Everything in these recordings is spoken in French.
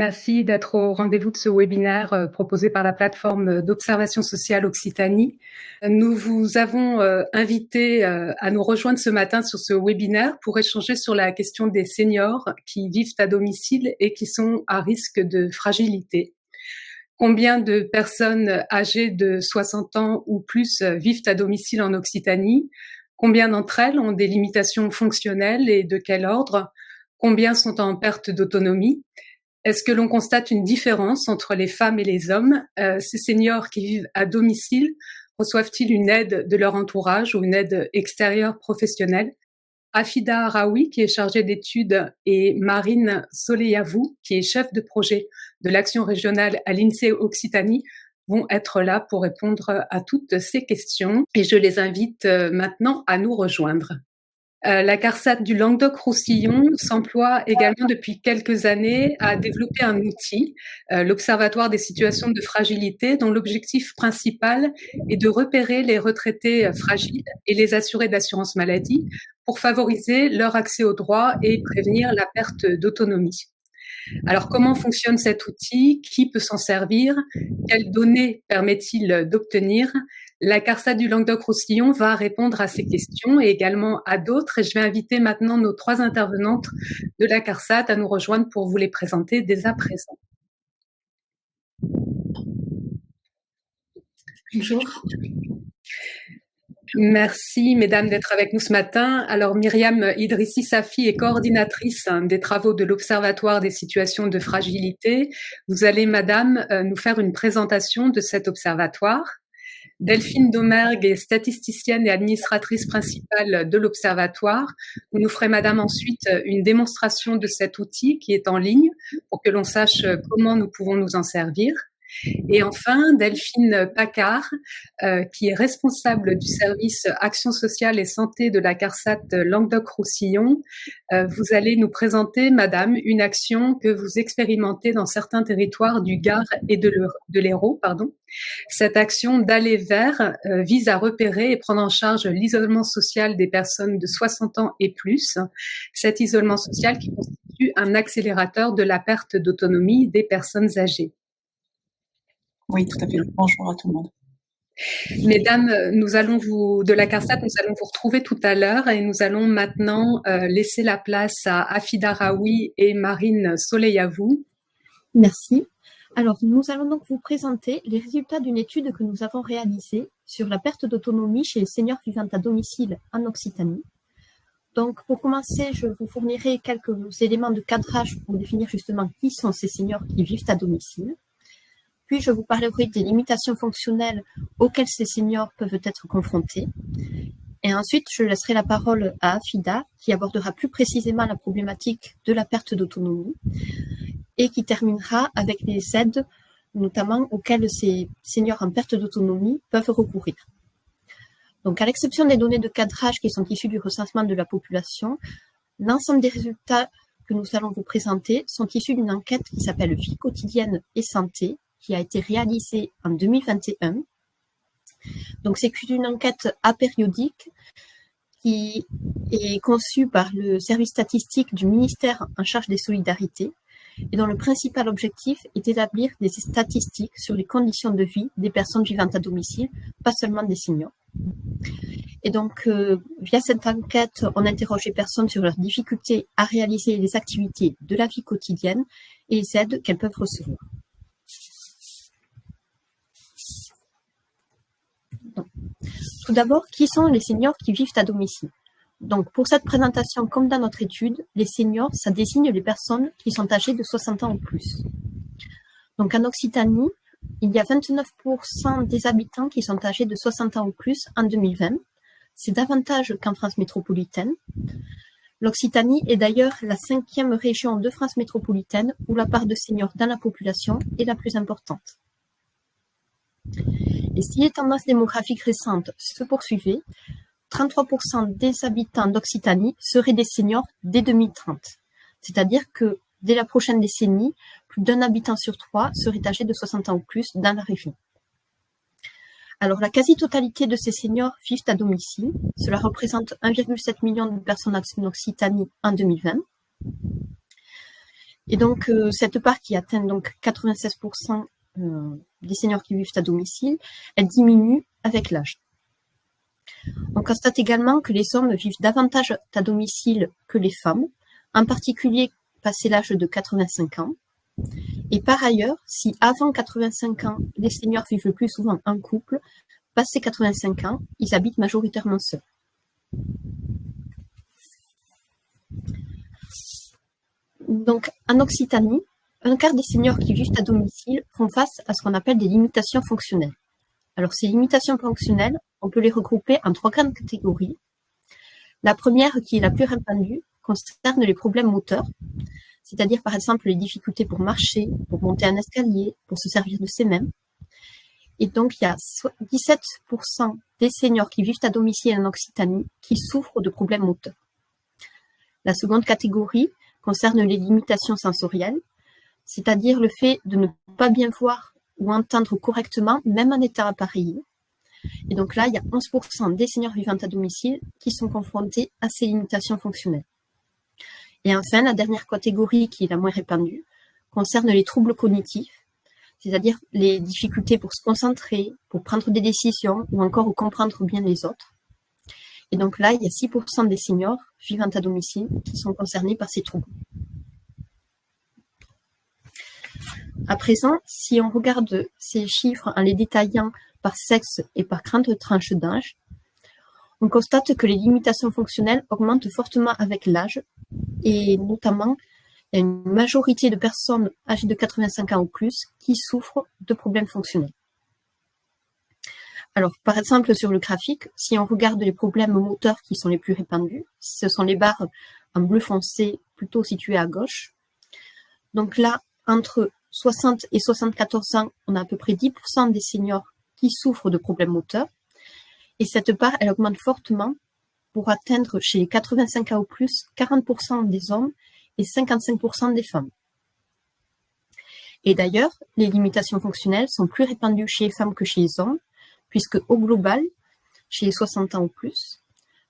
Merci d'être au rendez-vous de ce webinaire proposé par la plateforme d'observation sociale Occitanie. Nous vous avons invité à nous rejoindre ce matin sur ce webinaire pour échanger sur la question des seniors qui vivent à domicile et qui sont à risque de fragilité. Combien de personnes âgées de 60 ans ou plus vivent à domicile en Occitanie? Combien d'entre elles ont des limitations fonctionnelles et de quel ordre? Combien sont en perte d'autonomie? Est-ce que l'on constate une différence entre les femmes et les hommes? Ces seniors qui vivent à domicile reçoivent-ils une aide de leur entourage ou une aide extérieure professionnelle? Afida Raoui, qui est chargée d'études, et Marine Soleyavou, qui est chef de projet de l'action régionale à l'INSEE Occitanie, vont être là pour répondre à toutes ces questions. Et je les invite maintenant à nous rejoindre. La CARSAT du Languedoc-Roussillon s'emploie également depuis quelques années à développer un outil, l'Observatoire des situations de fragilité, dont l'objectif principal est de repérer les retraités fragiles et les assurés d'assurance maladie pour favoriser leur accès aux droits et prévenir la perte d'autonomie. Alors, comment fonctionne cet outil? Qui peut s'en servir? Quelles données permet-il d'obtenir? La CARSAT du Languedoc-Roussillon va répondre à ces questions et également à d'autres. Et je vais inviter maintenant nos trois intervenantes de la CARSAT à nous rejoindre pour vous les présenter dès à présent. Bonjour. Merci, mesdames, d'être avec nous ce matin. Alors, Myriam Idrissi Safi est coordinatrice des travaux de l'Observatoire des situations de fragilité. Vous allez, madame, nous faire une présentation de cet observatoire. Delphine Domergue est statisticienne et administratrice principale de l'Observatoire. Vous nous ferez, madame, ensuite une démonstration de cet outil qui est en ligne pour que l'on sache comment nous pouvons nous en servir. Et enfin, Delphine Paccard, qui est responsable du service Action sociale et santé de la CARSAT Languedoc-Roussillon. Vous allez nous présenter, madame, une action que vous expérimentez dans certains territoires du Gard et de l'Hérault, pardon. Cette action d'aller vers vise à repérer et prendre en charge l'isolement social des personnes de 60 ans et plus. Cet isolement social qui constitue un accélérateur de la perte d'autonomie des personnes âgées. Oui, tout à fait. Bonjour à tout le monde. Mesdames, de la CARSAT, nous allons vous retrouver tout à l'heure et nous allons maintenant laisser la place à Afida Raoui et Marine Soleyavou. Merci. Alors, nous allons donc vous présenter les résultats d'une étude que nous avons réalisée sur la perte d'autonomie chez les seniors vivant à domicile en Occitanie. Donc, pour commencer, je vous fournirai quelques éléments de cadrage pour définir justement qui sont ces seniors qui vivent à domicile. Puis, je vous parlerai des limitations fonctionnelles auxquelles ces seniors peuvent être confrontés. Et ensuite, je laisserai la parole à Afida, qui abordera plus précisément la problématique de la perte d'autonomie et qui terminera avec les aides, notamment auxquelles ces seniors en perte d'autonomie peuvent recourir. Donc, à l'exception des données de cadrage qui sont issues du recensement de la population, l'ensemble des résultats que nous allons vous présenter sont issus d'une enquête qui s'appelle Vie quotidienne et santé, qui a été réalisée en 2021. Donc, c'est une enquête apériodique qui est conçue par le service statistique du ministère en charge des solidarités et dont le principal objectif est d'établir des statistiques sur les conditions de vie des personnes vivant à domicile, pas seulement des seniors. Et donc, via cette enquête, on interroge les personnes sur leurs difficultés à réaliser les activités de la vie quotidienne et les aides qu'elles peuvent recevoir. Tout d'abord, qui sont les seniors qui vivent à domicile? Donc, pour cette présentation, comme dans notre étude, les seniors, ça désigne les personnes qui sont âgées de 60 ans ou plus. Donc, en Occitanie, il y a 29% des habitants qui sont âgés de 60 ans ou plus en 2020. C'est davantage qu'en France métropolitaine. L'Occitanie est d'ailleurs la 5e région de France métropolitaine où la part de seniors dans la population est la plus importante. Et si les tendances démographiques récentes se poursuivaient, 33% des habitants d'Occitanie seraient des seniors dès 2030. C'est-à-dire que dès la prochaine décennie, plus d'un habitant sur 3 serait âgé de 60 ans ou plus dans la région. Alors, la quasi-totalité de ces seniors vivent à domicile. Cela représente 1,7 million de personnes en Occitanie en 2020. Et donc, cette part qui atteint donc 96% des seniors qui vivent à domicile, elle diminue avec l'âge. On constate également que les hommes vivent davantage à domicile que les femmes, en particulier passé l'âge de 85 ans. Et par ailleurs, si avant 85 ans, les seniors vivent le plus souvent en couple, passé 85 ans, ils habitent majoritairement seuls. Donc, en Occitanie, un quart des seniors qui vivent à domicile font face à ce qu'on appelle des limitations fonctionnelles. Alors, ces limitations fonctionnelles, on peut les regrouper en 3 grandes catégories. La première, qui est la plus répandue, concerne les problèmes moteurs, c'est-à-dire par exemple les difficultés pour marcher, pour monter un escalier, pour se servir de ses mains. Et donc, il y a 17% des seniors qui vivent à domicile en Occitanie qui souffrent de problèmes moteurs. La seconde catégorie concerne les limitations sensorielles, c'est-à-dire le fait de ne pas bien voir ou entendre correctement, même en état appareillé. Et donc là, il y a 11% des seniors vivant à domicile qui sont confrontés à ces limitations fonctionnelles. Et enfin, la dernière catégorie, qui est la moins répandue, concerne les troubles cognitifs, c'est-à-dire les difficultés pour se concentrer, pour prendre des décisions ou encore comprendre bien les autres. Et donc là, il y a 6% des seniors vivant à domicile qui sont concernés par ces troubles. À présent, si on regarde ces chiffres en les détaillant par sexe et par grande tranche d'âge, on constate que les limitations fonctionnelles augmentent fortement avec l'âge et notamment, il y a une majorité de personnes âgées de 85 ans ou plus qui souffrent de problèmes fonctionnels. Alors, par exemple, sur le graphique, si on regarde les problèmes moteurs qui sont les plus répandus, ce sont les barres en bleu foncé plutôt situées à gauche. Donc là, entre 60 et 74 ans, on a à peu près 10% des seniors qui souffrent de problèmes moteurs. Et cette part, elle augmente fortement pour atteindre chez les 85 ans ou plus 40% des hommes et 55% des femmes. Et d'ailleurs, les limitations fonctionnelles sont plus répandues chez les femmes que chez les hommes, puisque au global, chez les 60 ans ou plus,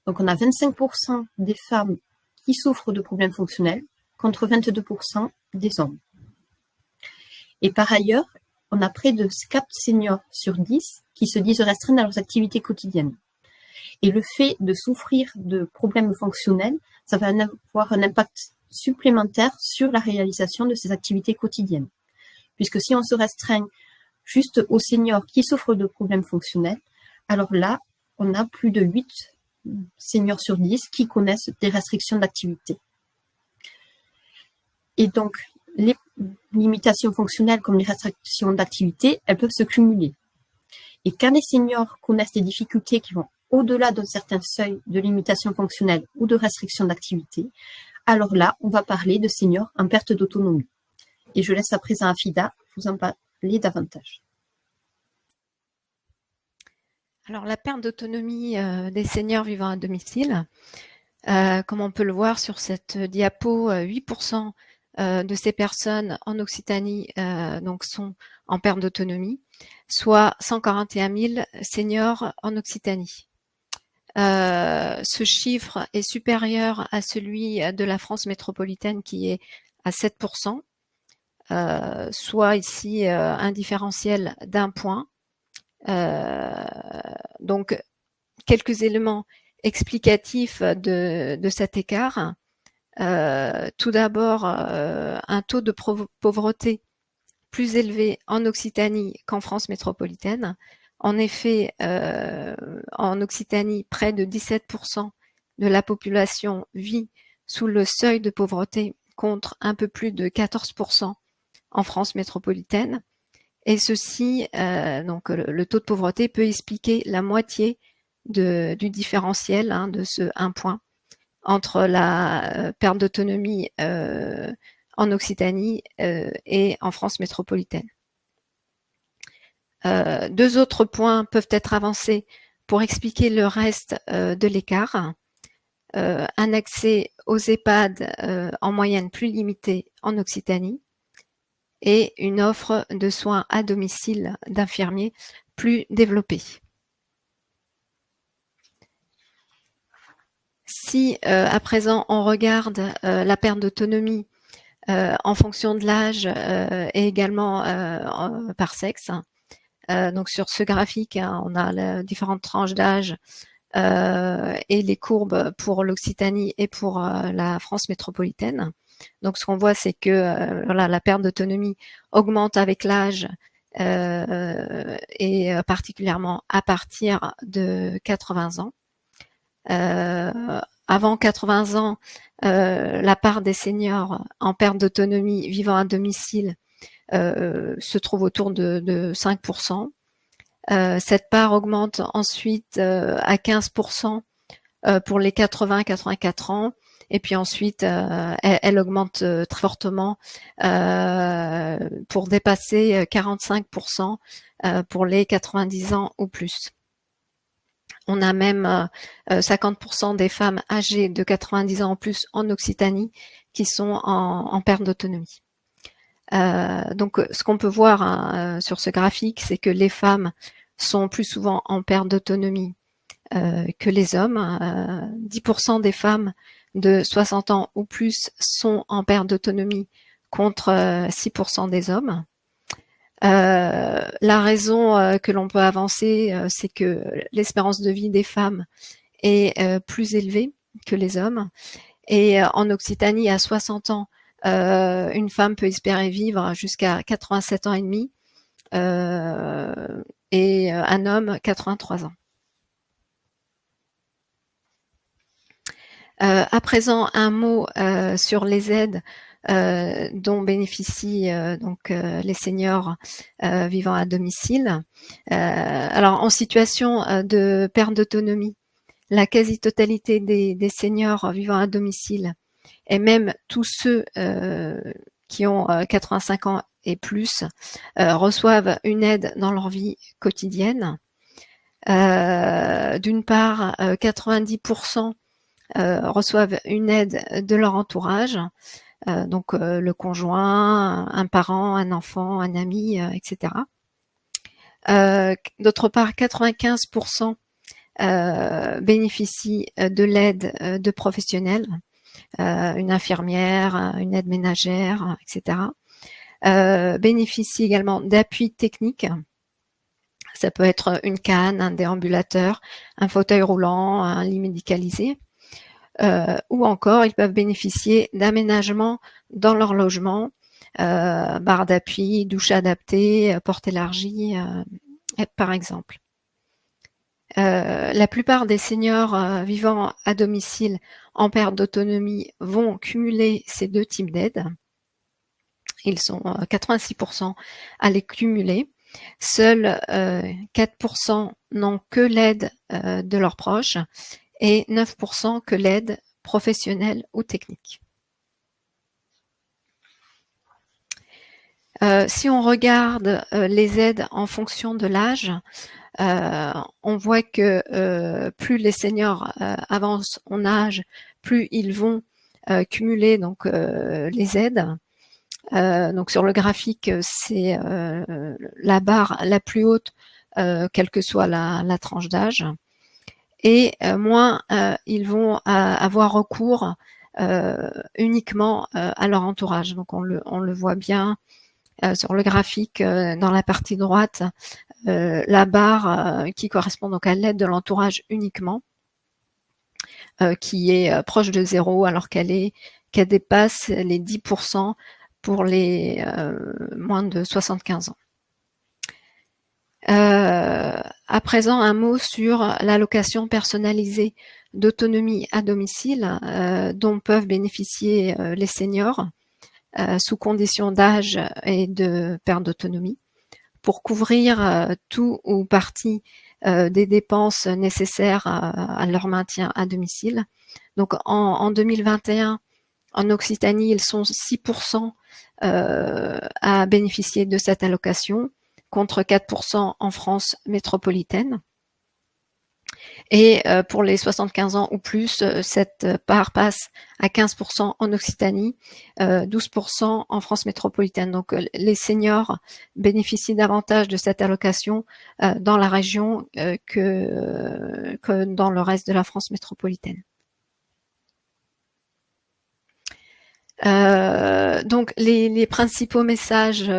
donc on a 25% des femmes qui souffrent de problèmes fonctionnels contre 22% des hommes. Et par ailleurs, on a près de 4 seniors sur 10 qui se disent restreints à leurs activités quotidiennes. Et le fait de souffrir de problèmes fonctionnels, ça va avoir un impact supplémentaire sur la réalisation de ces activités quotidiennes. Puisque si on se restreint juste aux seniors qui souffrent de problèmes fonctionnels, alors là, on a plus de 8 seniors sur 10 qui connaissent des restrictions d'activité. Et donc, les limitations fonctionnelles comme les restrictions d'activité, elles peuvent se cumuler. Et quand les seniors connaissent des difficultés qui vont au-delà d'un certain seuil de limitation fonctionnelle ou de restriction d'activité, alors là, on va parler de seniors en perte d'autonomie. Et je laisse à présent à Fida vous en parler davantage. Alors, la perte d'autonomie des seniors vivant à domicile, comme on peut le voir sur cette diapo, 8% de ces personnes en Occitanie donc sont en perte d'autonomie, soit 141 000 seniors en Occitanie. Ce chiffre est supérieur à celui de la France métropolitaine qui est à 7%, soit ici un différentiel d'1 point. Donc, quelques éléments explicatifs de cet écart. Tout d'abord, un taux de pauvreté plus élevé en Occitanie qu'en France métropolitaine. En effet, en Occitanie, près de 17% de la population vit sous le seuil de pauvreté contre un peu plus de 14% en France métropolitaine. Et ceci, donc le taux de pauvreté peut expliquer la moitié du différentiel de ce 1 point entre la perte d'autonomie en Occitanie et en France métropolitaine. 2 autres points peuvent être avancés pour expliquer le reste de l'écart. Un accès aux EHPAD en moyenne plus limité en Occitanie et une offre de soins à domicile d'infirmiers plus développée. Si à présent on regarde la perte d'autonomie en fonction de l'âge et également par sexe. Donc sur ce graphique, hein, on a différentes tranches d'âge et les courbes pour l'Occitanie et pour la France métropolitaine. Donc ce qu'on voit, c'est que voilà, la perte d'autonomie augmente avec l'âge et particulièrement à partir de 80 ans. Avant 80 ans, la part des seniors en perte d'autonomie vivant à domicile se trouve autour de 5%. Cette part augmente ensuite à 15% pour les 80-84 ans. Et puis ensuite, elle augmente très fortement pour dépasser 45% pour les 90 ans ou plus. On a même 50% des femmes âgées de 90 ans en plus en Occitanie qui sont en perte d'autonomie. Donc, ce qu'on peut voir hein, sur ce graphique, c'est que les femmes sont plus souvent en perte d'autonomie que les hommes. 10% des femmes de 60 ans ou plus sont en perte d'autonomie contre 6% des hommes. La raison que l'on peut avancer, c'est que l'espérance de vie des femmes est plus élevée que les hommes. Et en Occitanie, à 60 ans, une femme peut espérer vivre jusqu'à 87 ans et demi et un homme 83 ans. À présent, un mot sur les aides dont bénéficient donc les seniors vivant à domicile. Alors, en situation de perte d'autonomie, la quasi-totalité des seniors vivant à domicile et même tous ceux qui ont 85 ans et plus reçoivent une aide dans leur vie quotidienne. D'une part, 90% reçoivent une aide de leur entourage, donc le conjoint, un parent, un enfant, un ami, etc. D'autre part, 95% bénéficient de l'aide de professionnels, une infirmière, une aide ménagère, etc. Bénéficient également d'appui technique. Ça peut être une canne, un déambulateur, un fauteuil roulant, un lit médicalisé. Ou encore, ils peuvent bénéficier d'aménagements dans leur logement, barre d'appui, douche adaptée, porte élargie, par exemple. La plupart des seniors vivant à domicile en perte d'autonomie vont cumuler ces deux types d'aides. Ils sont 86% à les cumuler. Seuls 4% n'ont que l'aide de leurs proches et 9% que l'aide professionnelle ou technique. Si on regarde les aides en fonction de l'âge, on voit que plus les seniors avancent en âge, plus ils vont cumuler donc les aides. Donc sur le graphique, c'est la barre la plus haute, quelle que soit la tranche d'âge. Et moins ils vont avoir recours uniquement à leur entourage. Donc on le voit bien sur le graphique dans la partie droite, la barre qui correspond donc à l'aide de l'entourage uniquement, qui est proche de 0 alors qu'elle dépasse les 10% pour les moins de 75 ans. À présent, un mot sur l'allocation personnalisée d'autonomie à domicile dont peuvent bénéficier les seniors sous condition d'âge et de perte d'autonomie pour couvrir tout ou partie des dépenses nécessaires à leur maintien à domicile. Donc en 2021, en Occitanie, ils sont 6% à bénéficier de cette allocation, contre 4% en France métropolitaine. Et pour les 75 ans ou plus, cette part passe à 15% en Occitanie, 12% en France métropolitaine. Donc les seniors bénéficient davantage de cette allocation dans la région que dans le reste de la France métropolitaine. Donc, les principaux messages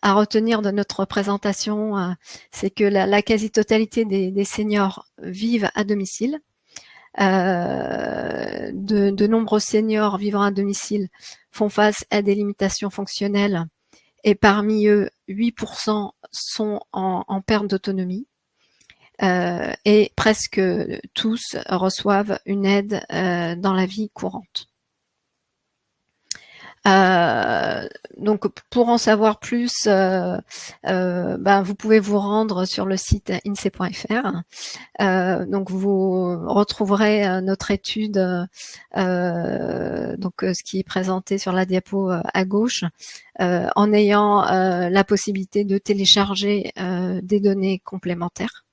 à retenir de notre présentation, c'est que la quasi-totalité des seniors vivent à domicile. De nombreux seniors vivant à domicile font face à des limitations fonctionnelles et parmi eux, 8% sont en perte d'autonomie. Et presque tous reçoivent une aide dans la vie courante. Donc, pour en savoir plus, vous pouvez vous rendre sur le site insee.fr. Donc, vous retrouverez notre étude, ce qui est présenté sur la diapo à gauche, en ayant la possibilité de télécharger des données complémentaires.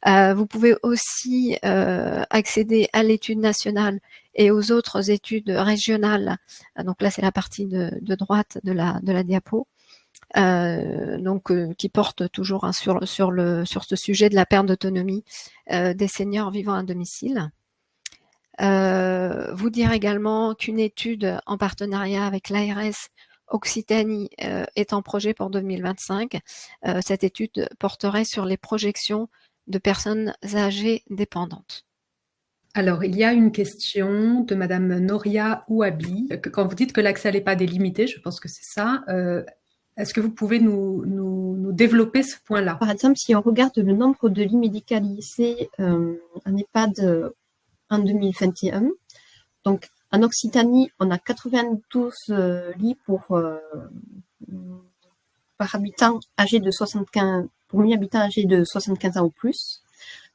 Vous pouvez aussi accéder à l'étude nationale et aux autres études régionales. Donc là, c'est la partie de droite de la diapo, qui porte toujours sur ce sujet de la perte d'autonomie des seniors vivant à domicile. Vous dire également qu'une étude en partenariat avec l'ARS Occitanie est en projet pour 2025. Cette étude porterait sur les projections de personnes âgées dépendantes. Alors, il y a une question de Madame Noria Ouabi. Quand vous dites que l'accès à l'EHPAD est limité, je pense que c'est ça. Est-ce que vous pouvez nous développer ce point-là? Par exemple, si on regarde le nombre de lits médicalisés en EHPAD en 2021, donc en Occitanie, on a 92 lits par habitant âgé de 75, pour 1000 habitants âgés de 75 ans ou plus.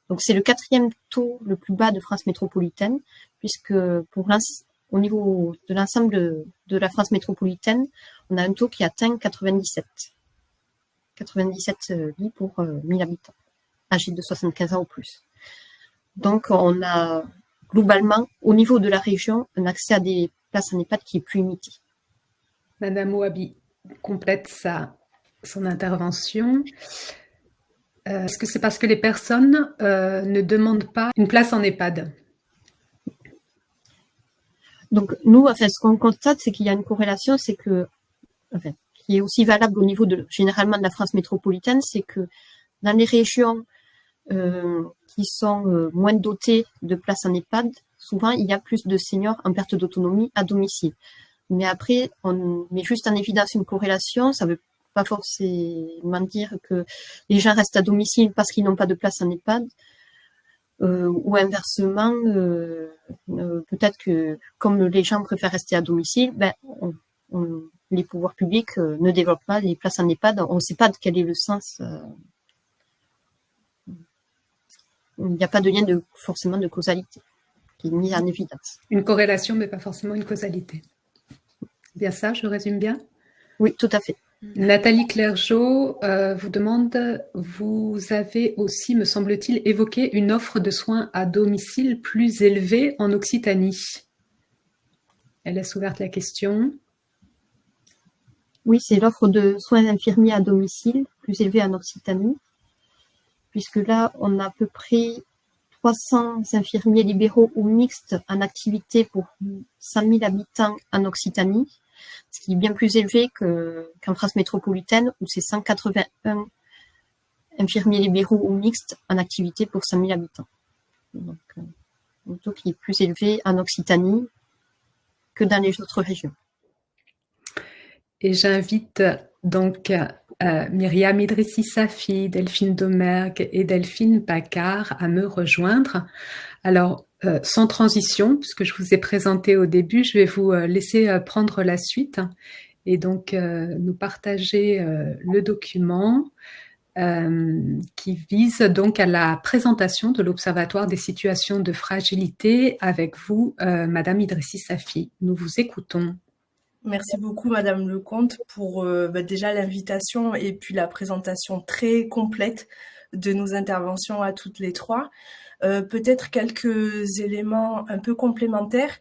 Donc, c'est le 4e taux le plus bas de France métropolitaine, puisque au niveau de l'ensemble de la France métropolitaine, on a un taux qui atteint 97. 97 lits pour 1000 habitants âgés de 75 ans ou plus. Donc, on a globalement, au niveau de la région, un accès à des places en EHPAD qui est plus limité. Madame Ouabi complète son intervention. Est-ce que c'est parce que les personnes ne demandent pas une place en EHPAD? Donc, nous, ce qu'on constate, c'est qu'il y a une corrélation, qui est aussi valable au niveau généralement de la France métropolitaine, c'est que dans les régions qui sont moins dotées de places en EHPAD, souvent, il y a plus de seniors en perte d'autonomie à domicile. Mais après, on met juste en évidence une corrélation, ça veut pas forcément dire que les gens restent à domicile parce qu'ils n'ont pas de place en EHPAD, ou inversement, peut-être que comme les gens préfèrent rester à domicile, les pouvoirs publics ne développent pas les places en EHPAD. On ne sait pas quel est le sens. Il n'y a pas de lien forcément de causalité qui est mis en évidence. Une corrélation, mais pas forcément une causalité. C'est bien ça, je résume bien? Oui, tout à fait. Nathalie Clergeau vous demande, vous avez aussi, me semble-t-il, évoqué une offre de soins à domicile plus élevée en Occitanie. Elle laisse ouverte la question. Oui, c'est l'offre de soins infirmiers à domicile plus élevée en Occitanie, puisque là, on a à peu près 300 infirmiers libéraux ou mixtes en activité pour 100 000 habitants en Occitanie, ce qui est bien plus élevé qu'en France métropolitaine, où c'est 181 infirmiers libéraux ou mixtes en activité pour 100 000 habitants. Donc, un taux qui est plus élevé en Occitanie que dans les autres régions. Et j'invite donc Myriam Idrissi Safi, Delphine Domergue et Delphine Paccard à me rejoindre. Alors, sans transition, puisque je vous ai présenté au début, je vais vous laisser prendre la suite et donc nous partager le document qui vise donc à la présentation de l'Observatoire des situations de fragilité avec vous, Madame Idrissi Safi. Nous vous écoutons. Merci beaucoup, Madame Lecomte, pour déjà l'invitation et puis la présentation très complète de nos interventions à toutes les trois. Peut-être quelques éléments un peu complémentaires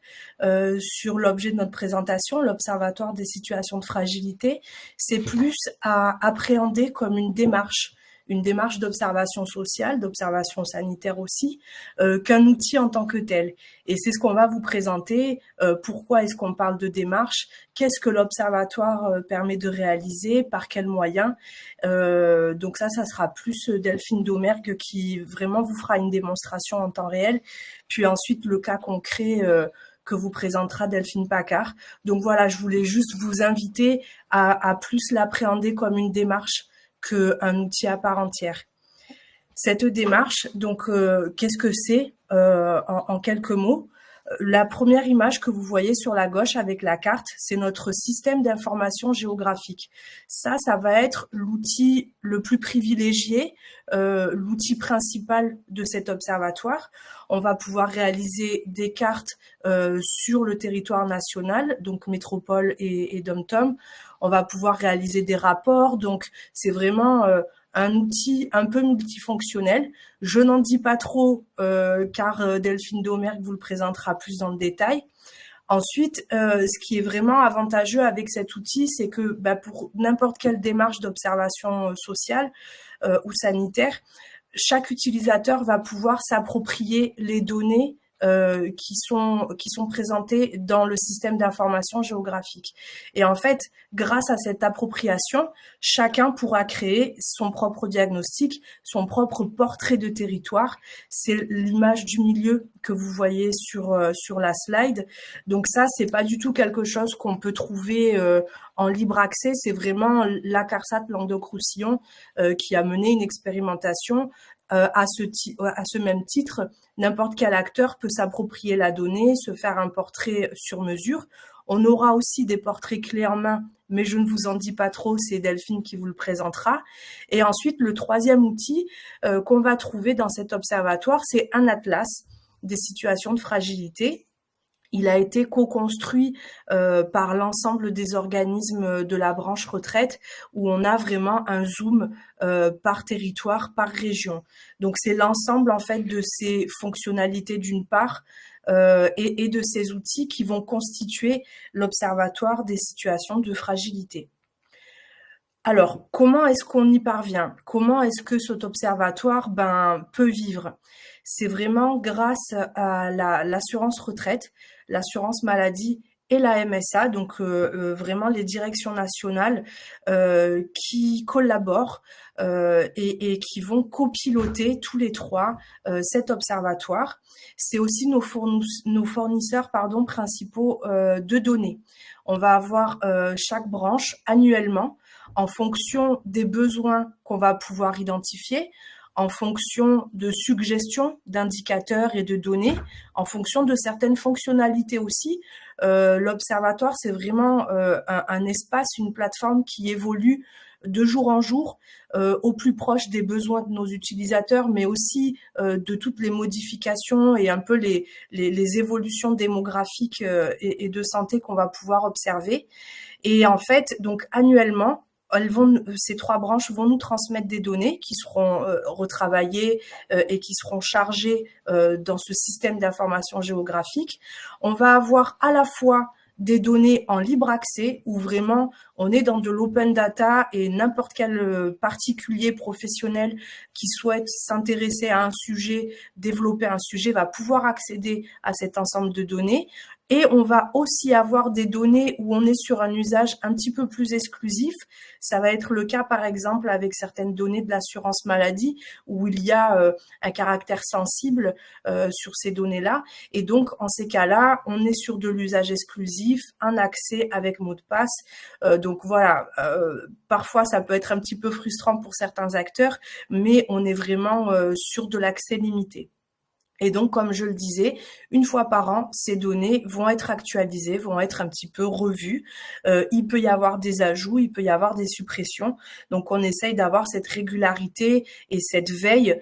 sur l'objet de notre présentation, l'Observatoire des situations de fragilité. C'est plus à appréhender comme une démarche une démarche d'observation sociale, d'observation sanitaire aussi, qu'un outil en tant que tel. Et c'est ce qu'on va vous présenter. Pourquoi est-ce qu'on parle de démarche? Qu'est-ce que l'observatoire permet de réaliser? Par quels moyens? Donc ça sera plus Delphine Domergue qui vraiment vous fera une démonstration en temps réel. Puis ensuite, le cas concret que vous présentera Delphine Paccard. Donc voilà, je voulais juste vous inviter à plus l'appréhender comme une démarche qu'un outil à part entière. Cette démarche, donc, qu'est-ce que c'est en quelques mots? La première image que vous voyez sur la gauche avec la carte, c'est notre système d'information géographique. Ça va être l'outil le plus privilégié, l'outil principal de cet observatoire. On va pouvoir réaliser des cartes sur le territoire national, donc métropole et dom-tom. On va pouvoir réaliser des rapports, donc c'est vraiment un outil un peu multifonctionnel. Je n'en dis pas trop car Delphine Domergue vous le présentera plus dans le détail. Ensuite, ce qui est vraiment avantageux avec cet outil, c'est que pour n'importe quelle démarche d'observation sociale ou sanitaire, chaque utilisateur va pouvoir s'approprier les données qui sont présentées dans le système d'information géographique. Et en fait, grâce à cette appropriation, chacun pourra créer son propre diagnostic, son propre portrait de territoire. C'est l'image du milieu que vous voyez sur la slide. Donc ça, c'est pas du tout quelque chose qu'on peut trouver en libre accès. C'est vraiment la CARSAT Languedoc-Roussillon qui a mené une expérimentation à ce même titre. N'importe quel acteur peut s'approprier la donnée, se faire un portrait sur mesure. On aura aussi des portraits clés en main, mais je ne vous en dis pas trop, c'est Delphine qui vous le présentera. Et ensuite, le troisième outil qu'on va trouver dans cet observatoire, c'est un atlas des situations de fragilité. Il a été co-construit par l'ensemble des organismes de la branche retraite où on a vraiment un zoom par territoire, par région. Donc c'est l'ensemble en fait de ces fonctionnalités d'une part et de ces outils qui vont constituer l'observatoire des situations de fragilité. Alors, comment est-ce qu'on y parvient? Comment est-ce que cet observatoire peut vivre? C'est vraiment grâce à l'assurance retraite, l'assurance maladie et la MSA, donc vraiment les directions nationales qui collaborent et qui vont copiloter tous les trois cet observatoire. C'est aussi nos fournisseurs principaux de données. On va avoir chaque branche annuellement en fonction des besoins qu'on va pouvoir identifier, en fonction de suggestions d'indicateurs et de données, en fonction de certaines fonctionnalités aussi. L'observatoire, c'est vraiment un espace, une plateforme qui évolue de jour en jour au plus proche des besoins de nos utilisateurs, mais aussi de toutes les modifications et un peu les évolutions démographiques et de santé qu'on va pouvoir observer. Et en fait, donc annuellement, ces trois branches vont nous transmettre des données qui seront retravaillées et qui seront chargées dans ce système d'information géographique. On va avoir à la fois des données en libre accès où vraiment on est dans de l'open data et n'importe quel particulier professionnel qui souhaite s'intéresser à un sujet, développer un sujet, va pouvoir accéder à cet ensemble de données. Et on va aussi avoir des données où on est sur un usage un petit peu plus exclusif. Ça va être le cas, par exemple, avec certaines données de l'assurance maladie, où il y a un caractère sensible sur ces données-là. Et donc, en ces cas-là, on est sur de l'usage exclusif, un accès avec mot de passe. Donc voilà, parfois, ça peut être un petit peu frustrant pour certains acteurs, mais on est vraiment sur de l'accès limité. Et donc, comme je le disais, une fois par an, ces données vont être actualisées, vont être un petit peu revues. Il peut y avoir des ajouts, il peut y avoir des suppressions. Donc, on essaye d'avoir cette régularité et cette veille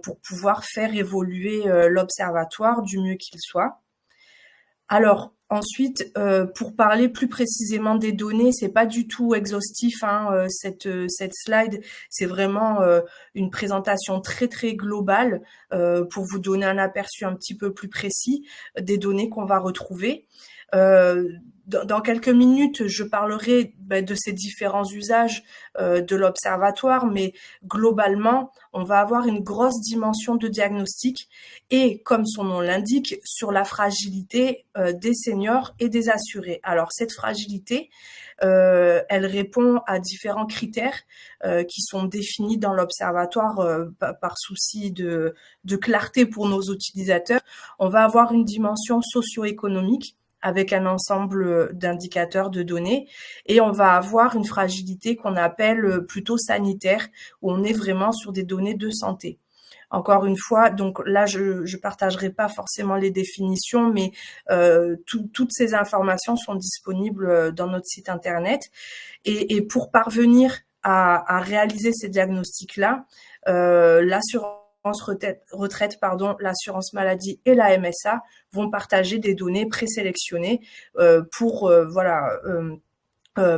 pour pouvoir faire évoluer l'observatoire du mieux qu'il soit. Alors, ensuite, pour parler plus précisément des données, c'est pas du tout exhaustif, cette slide. C'est vraiment une présentation très très globale pour vous donner un aperçu un petit peu plus précis des données qu'on va retrouver. dans quelques minutes, je parlerai de ces différents usages de l'observatoire, mais globalement, on va avoir une grosse dimension de diagnostic et, comme son nom l'indique, sur la fragilité des seniors et des assurés. Alors, cette fragilité, elle répond à différents critères qui sont définis dans l'observatoire par souci de clarté pour nos utilisateurs. On va avoir une dimension socio-économique avec un ensemble d'indicateurs de données, et on va avoir une fragilité qu'on appelle plutôt sanitaire, où on est vraiment sur des données de santé. Encore une fois, donc là, je partagerai pas forcément les définitions, mais toutes ces informations sont disponibles dans notre site internet. Et pour parvenir à réaliser ces diagnostics-là, l'assurance retraite, l'assurance maladie et la MSA vont partager des données présélectionnées pour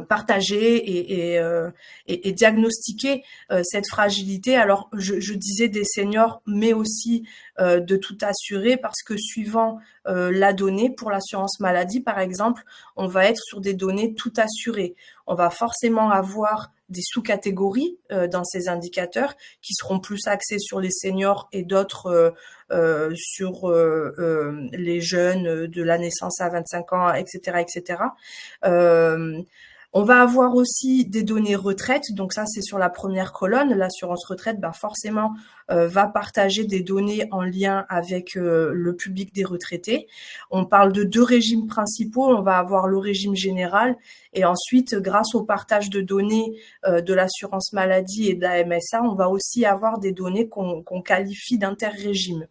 partager et diagnostiquer cette fragilité. Alors, je disais des seniors, mais aussi de tout assuré, parce que suivant la donnée, pour l'assurance maladie, par exemple, on va être sur des données tout assurées. On va forcément avoir des sous-catégories dans ces indicateurs qui seront plus axés sur les seniors et d'autres sur les jeunes de la naissance à 25 ans, etc., etc. On va avoir aussi des données retraite, donc ça c'est sur la première colonne. L'assurance retraite, forcément, va partager des données en lien avec le public des retraités. On parle de 2 régimes principaux, on va avoir le régime général, et ensuite, grâce au partage de données de l'assurance maladie et de la MSA, on va aussi avoir des données qu'on qualifie d'interrégime.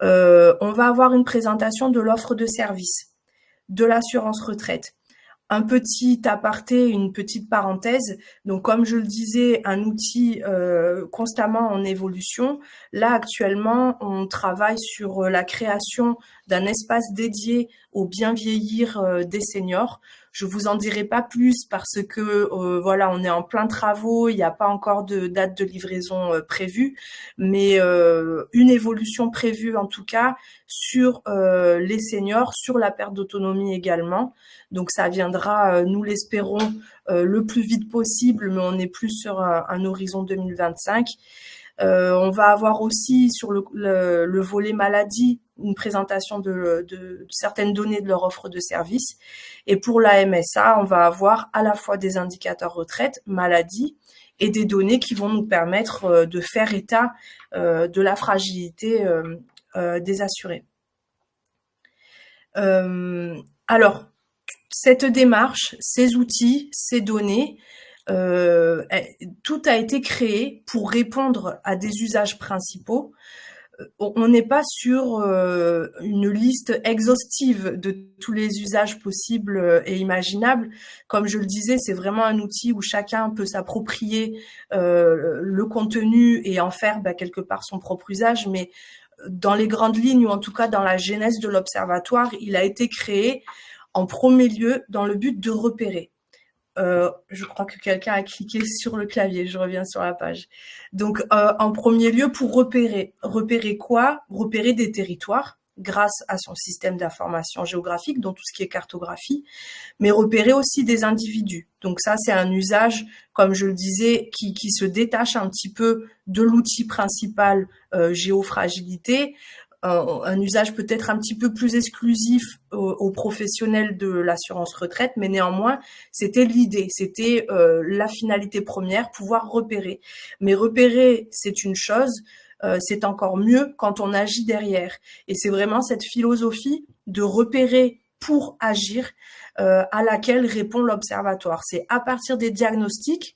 On va avoir une présentation de l'offre de service de l'assurance retraite. Un petit aparté, une petite parenthèse. Donc, comme je le disais, un outil constamment en évolution. Là, actuellement, on travaille sur la création d'un espace dédié au bien vieillir des seniors. Je vous en dirai pas plus parce que on est en plein travaux, il n'y a pas encore de date de livraison prévue, mais une évolution prévue en tout cas sur les seniors, sur la perte d'autonomie également. Donc ça viendra, nous l'espérons, le plus vite possible, mais on est plus sur un horizon 2025. On va avoir aussi sur le volet maladie une présentation de certaines données de leur offre de service. Et pour la MSA, on va avoir à la fois des indicateurs retraite, maladie, et des données qui vont nous permettre de faire état de la fragilité des assurés. Alors, cette démarche, ces outils, ces données, tout a été créé pour répondre à des usages principaux. On n'est pas sur une liste exhaustive de tous les usages possibles et imaginables. Comme je le disais, c'est vraiment un outil où chacun peut s'approprier le contenu et en faire quelque part son propre usage. Mais dans les grandes lignes, ou en tout cas dans la genèse de l'observatoire, il a été créé en premier lieu dans le but de repérer. Je crois que quelqu'un a cliqué sur le clavier, je reviens sur la page. Donc, en premier lieu, pour repérer. Repérer quoi? Repérer des territoires grâce à son système d'information géographique, donc tout ce qui est cartographie, mais repérer aussi des individus. Donc ça, c'est un usage, comme je le disais, qui se détache un petit peu de l'outil principal géofragilité. Un usage peut-être un petit peu plus exclusif aux professionnels de l'assurance retraite, mais néanmoins, c'était l'idée, c'était la finalité première, pouvoir repérer. Mais repérer, c'est une chose, c'est encore mieux quand on agit derrière. Et c'est vraiment cette philosophie de repérer pour agir à laquelle répond l'observatoire. C'est à partir des diagnostics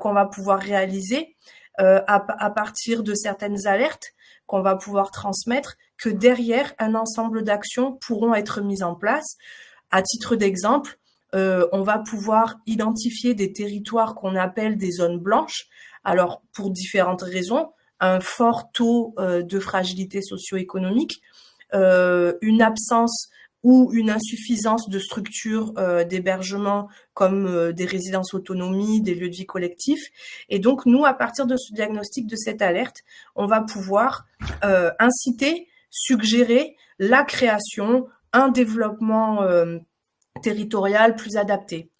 qu'on va pouvoir réaliser, à partir de certaines alertes qu'on va pouvoir transmettre, que derrière, un ensemble d'actions pourront être mises en place. À titre d'exemple, on va pouvoir identifier des territoires qu'on appelle des zones blanches. Alors, pour différentes raisons, un fort taux de fragilité socio-économique, une absence ou une insuffisance de structures d'hébergement comme des résidences autonomie, des lieux de vie collectifs. Et donc, nous, à partir de ce diagnostic, de cette alerte, on va pouvoir inciter, suggérer la création, un développement territoriale plus adaptée.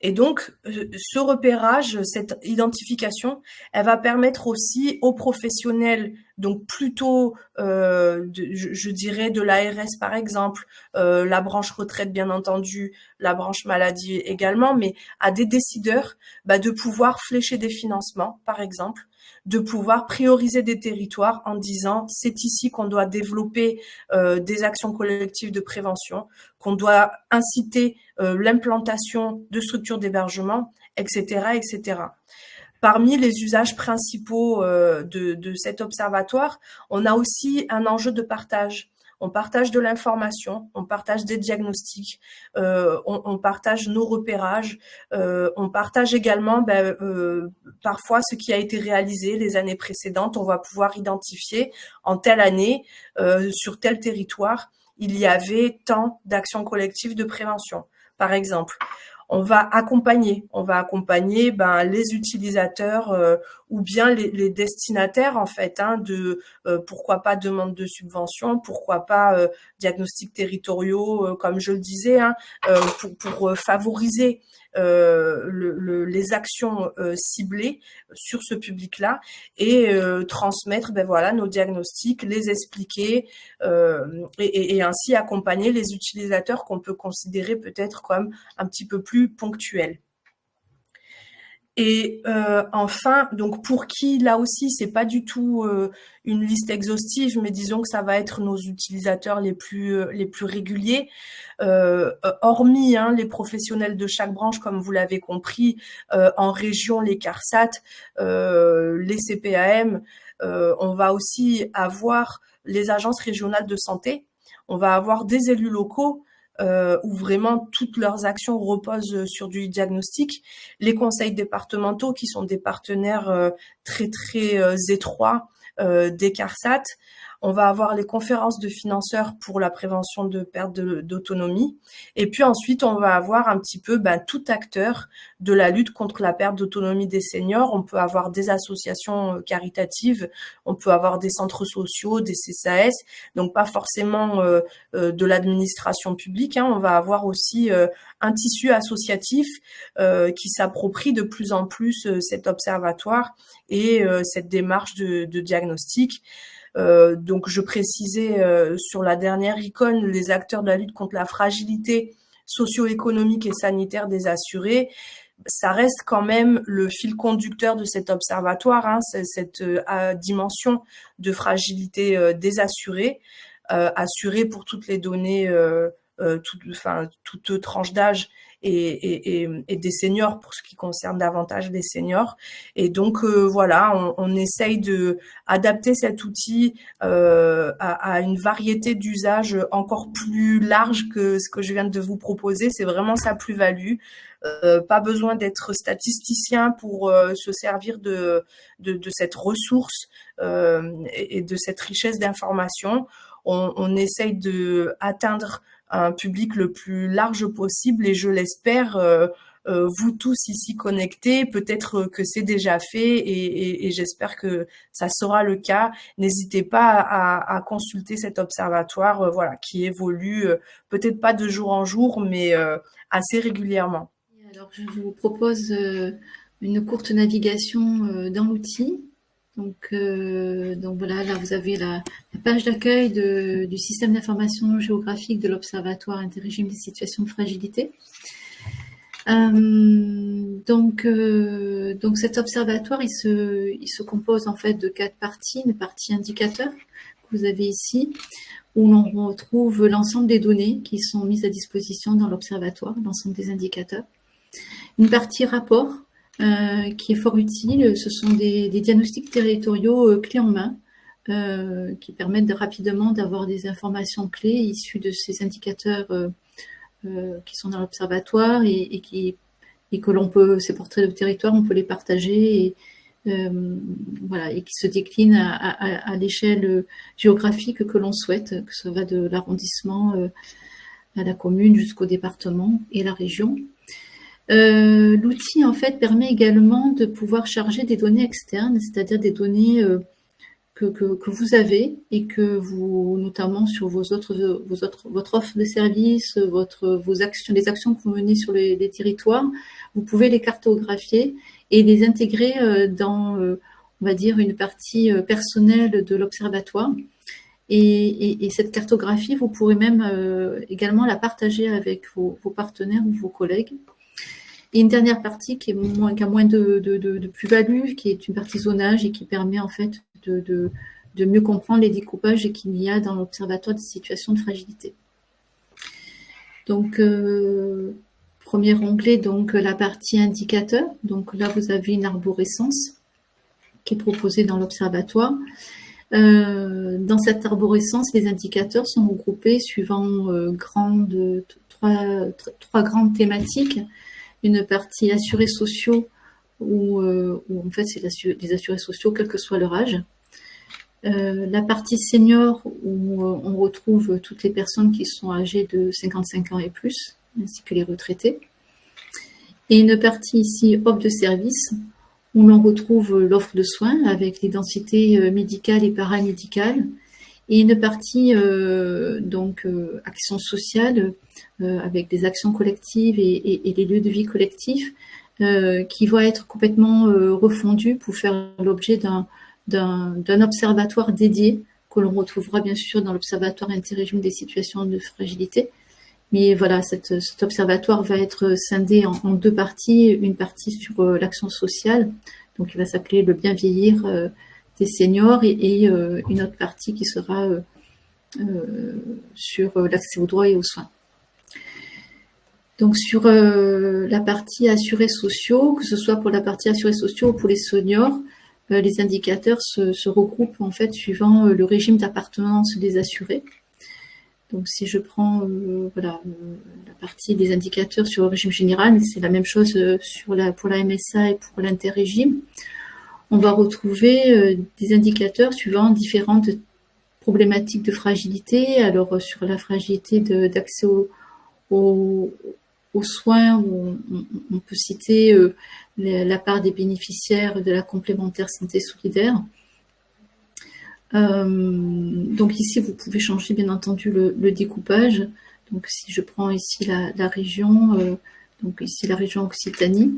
Et donc, ce repérage, cette identification, elle va permettre aussi aux professionnels, donc plutôt, je dirais de l'ARS par exemple, la branche retraite bien entendu, la branche maladie également, mais à des décideurs de pouvoir flécher des financements, par exemple, de pouvoir prioriser des territoires en disant c'est ici qu'on doit développer des actions collectives de prévention, qu'on doit inciter l'implantation de structures d'hébergement, etc., etc. Parmi les usages principaux de cet observatoire, on a aussi un enjeu de partage. On partage de l'information, on partage des diagnostics, on partage nos repérages, on partage également parfois ce qui a été réalisé les années précédentes. On va pouvoir identifier en telle année, sur tel territoire, il y avait tant d'actions collectives de prévention, par exemple. On va accompagner les utilisateurs ou bien les destinataires en fait de pourquoi pas demande de subvention, pourquoi pas diagnostics territoriaux comme je le disais pour favoriser les actions ciblées sur ce public-là et transmettre nos diagnostics, les expliquer et ainsi accompagner les utilisateurs qu'on peut considérer peut-être comme un petit peu plus ponctuels. Et enfin, donc pour qui là aussi c'est pas du tout une liste exhaustive, mais disons que ça va être nos utilisateurs les plus réguliers, hormis les professionnels de chaque branche, comme vous l'avez compris, en région les CARSAT, les CPAM, on va aussi avoir les agences régionales de santé, on va avoir des élus locaux. Où vraiment toutes leurs actions reposent sur du diagnostic, les conseils départementaux qui sont des partenaires très étroits des CARSAT. On va avoir les conférences de financeurs pour la prévention de perte d'autonomie. Et puis ensuite, on va avoir un petit peu tout acteur de la lutte contre la perte d'autonomie des seniors. On peut avoir des associations caritatives, on peut avoir des centres sociaux, des CSAS, donc pas forcément de l'administration publique. On va avoir aussi un tissu associatif qui s'approprie de plus en plus cet observatoire et cette démarche de diagnostic. Donc, je précisais sur la dernière icône les acteurs de la lutte contre la fragilité socio-économique et sanitaire des assurés. Ça reste quand même le fil conducteur de cet observatoire, cette dimension de fragilité des assurés, assurés pour toutes les données, toute tranche d'âge et des seniors pour ce qui concerne davantage les seniors. Et donc on essaye de adapter cet outil à une variété d'usages encore plus large que ce que je viens de vous proposer. C'est vraiment sa plus-value. Pas besoin d'être statisticien pour se servir de cette ressource et de cette richesse d'informations. On essaye de atteindre un public le plus large possible et je l'espère, vous tous ici connectés, peut-être que c'est déjà fait et j'espère que ça sera le cas. N'hésitez pas à consulter cet observatoire qui évolue peut-être pas de jour en jour, mais assez régulièrement. Alors, je vous propose une courte navigation dans l'outil. Donc voilà, là vous avez la page d'accueil du système d'information géographique de l'Observatoire interrégime des situations de fragilité. Donc cet observatoire, il se compose en fait de 4 parties. Une partie indicateur que vous avez ici, où l'on retrouve l'ensemble des données qui sont mises à disposition dans l'observatoire, l'ensemble des indicateurs. Une partie rapport, qui est fort utile. Ce sont des diagnostics territoriaux clés en main qui permettent rapidement d'avoir des informations clés issues de ces indicateurs qui sont dans l'observatoire et que l'on peut, ces portraits de territoire, on peut les partager et qui se déclinent à l'échelle géographique que l'on souhaite, que ça va de l'arrondissement à la commune jusqu'au département et la région. L'outil en fait permet également de pouvoir charger des données externes, c'est-à-dire des données que vous avez et que vous, notamment sur votre offre de service, les actions que vous menez sur les territoires, vous pouvez les cartographier et les intégrer dans, on va dire, une partie personnelle de l'observatoire. Et cette cartographie, vous pourrez même également la partager avec vos partenaires ou vos collègues. Et une dernière partie qui a moins de plus-value, qui est une partie zonage et qui permet en fait de mieux comprendre les découpages qu'il y a dans l'observatoire des situations de fragilité. Donc, premier onglet, donc la partie indicateur. Donc là, vous avez une arborescence qui est proposée dans l'observatoire. Dans cette arborescence, les indicateurs sont regroupés suivant trois grandes thématiques. Une partie assurés sociaux, où en fait c'est les assurés sociaux, quel que soit leur âge. La partie senior, où on retrouve toutes les personnes qui sont âgées de 55 ans et plus, ainsi que les retraités. Et une partie ici, offre de service, où l'on retrouve l'offre de soins avec les densités médicales et paramédicales, et une partie action sociale avec des actions collectives et les lieux de vie collectifs qui vont être complètement refondus pour faire l'objet d'un observatoire dédié que l'on retrouvera bien sûr dans l'observatoire interrégime des situations de fragilité. Mais voilà, cet observatoire va être scindé en deux parties. Une partie sur l'action sociale, donc il va s'appeler le bien vieillir des seniors, et une autre partie qui sera sur l'accès aux droits et aux soins. Donc sur la partie assurés sociaux, que ce soit pour la partie assurés sociaux ou pour les seniors, les indicateurs se regroupent en fait suivant le régime d'appartenance des assurés. Donc si je prends la partie des indicateurs sur le régime général, c'est la même chose pour la MSA et pour l'interrégime. On va retrouver des indicateurs suivant différentes problématiques de fragilité. Alors sur la fragilité d'accès aux soins, on peut citer la part des bénéficiaires de la complémentaire santé solidaire. Donc ici, vous pouvez changer bien entendu le découpage. Donc si je prends ici la région, donc ici la région Occitanie,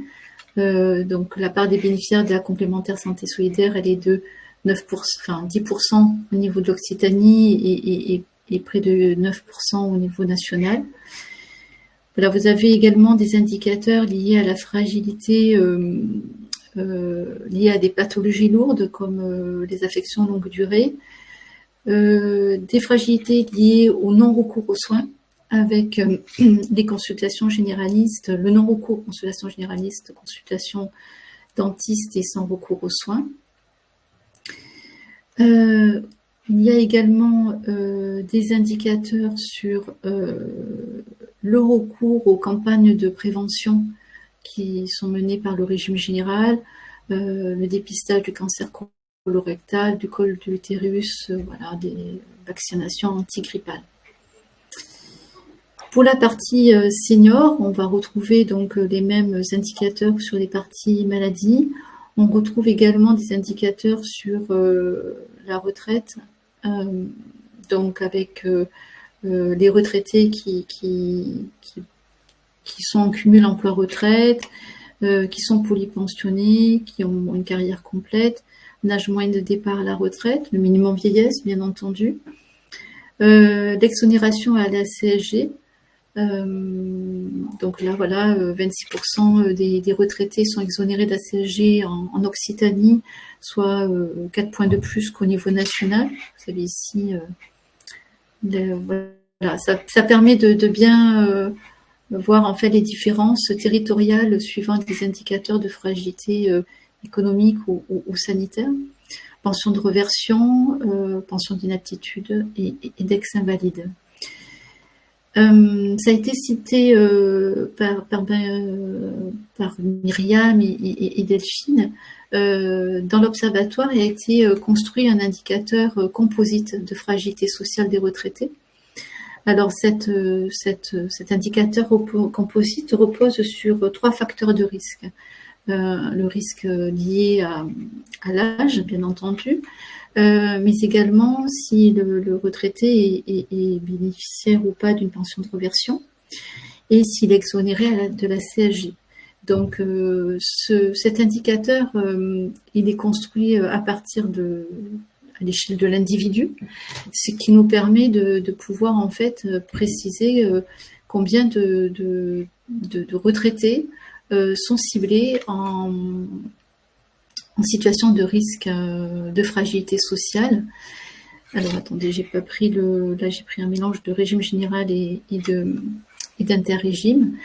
donc la part des bénéficiaires de la complémentaire santé solidaire, elle est de 10% au niveau de l'Occitanie et près de 9% au niveau national. Voilà, vous avez également des indicateurs liés à la fragilité, liés à des pathologies lourdes comme les affections longue durée, des fragilités liées au non-recours aux soins avec les consultations généralistes, le non-recours aux consultations généralistes, consultations dentistes et sans recours aux soins. Il y a également des indicateurs sur le recours aux campagnes de prévention qui sont menées par le régime général, le dépistage du cancer colorectal, du col de l'utérus, voilà, des vaccinations antigrippales. Pour la partie senior, on va retrouver donc les mêmes indicateurs sur les parties maladies. On retrouve également des indicateurs sur la retraite, donc avec les retraités qui sont en cumul emploi-retraite, qui sont polypensionnés, qui ont une carrière complète, un âge moyen de départ à la retraite, le minimum vieillesse, bien entendu, l'exonération à la CSG. Donc là, voilà, 26% des retraités sont exonérés de la CSG en Occitanie, soit 4 points de plus qu'au niveau national. Vous savez ici, voilà, ça permet de bien voir en fait les différences territoriales suivant des indicateurs de fragilité économique ou sanitaire. Pension de reversion, pension d'inaptitude et d'ex-invalide. Ça a été cité par Myriam et Delphine. Dans l'observatoire, il a été construit un indicateur composite de fragilité sociale des retraités. Alors, cet indicateur composite repose sur 3 facteurs de risque. Le risque lié à l'âge, bien entendu, mais également si le retraité est bénéficiaire ou pas d'une pension de réversion et s'il est exonéré de la CSG. Donc, cet indicateur, il est construit à partir à l'échelle de l'individu, ce qui nous permet de pouvoir en fait préciser combien de retraités sont ciblés en situation de risque de fragilité sociale. Alors attendez, j'ai pas pris là j'ai pris un mélange de régime général et d'interrégime.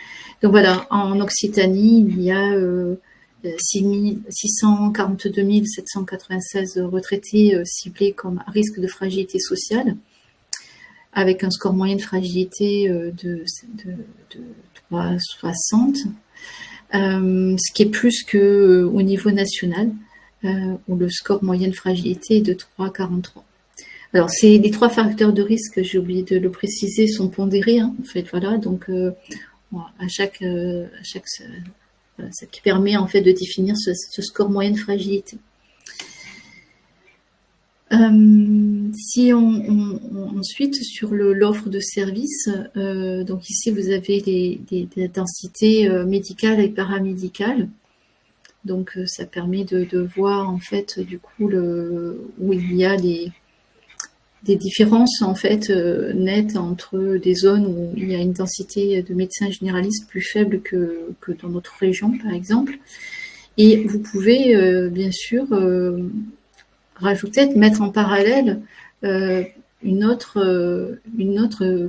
Donc voilà, en Occitanie, il y a 642 796 retraités ciblés comme à risque de fragilité sociale, avec un score moyen de fragilité de 3,60, ce qui est plus qu'au niveau national, où le score moyen de fragilité est de 3,43. Alors, les 3 facteurs de risque, j'ai oublié de le préciser, sont pondérés, hein, en fait, voilà, donc à chaque voilà, ce qui permet en fait de définir ce score moyen de fragilité. Si ensuite sur l'offre de services, donc ici vous avez des densités médicales et paramédicales. Donc ça permet de voir en fait du coup où il y a des différences en fait nettes entre des zones où il y a une densité de médecins généralistes plus faible que dans notre région par exemple. Et vous pouvez bien sûr mettre en parallèle une autre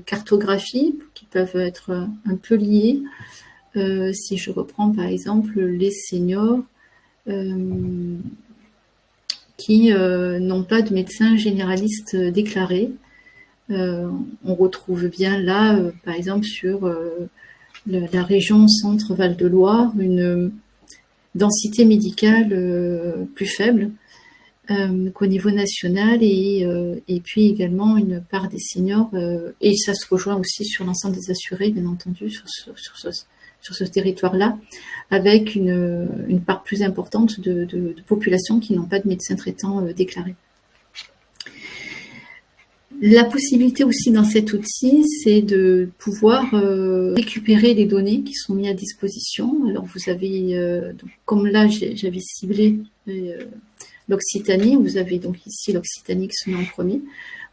cartographie qui peuvent être un peu liées. Si je reprends par exemple les seniors qui n'ont pas de médecin généraliste déclaré. On retrouve bien là, par exemple, sur la région Centre-Val de Loire, une densité médicale plus faible qu'au niveau national et puis également une part des seniors. Et ça se rejoint aussi sur l'ensemble des assurés, bien entendu, sur ce territoire-là, avec une part plus importante de populations qui n'ont pas de médecin traitant déclaré. La possibilité aussi dans cet outil, c'est de pouvoir récupérer les données qui sont mises à disposition. Alors vous avez, donc, comme là j'avais ciblé l'Occitanie, vous avez donc ici l'Occitanie qui se met en premier.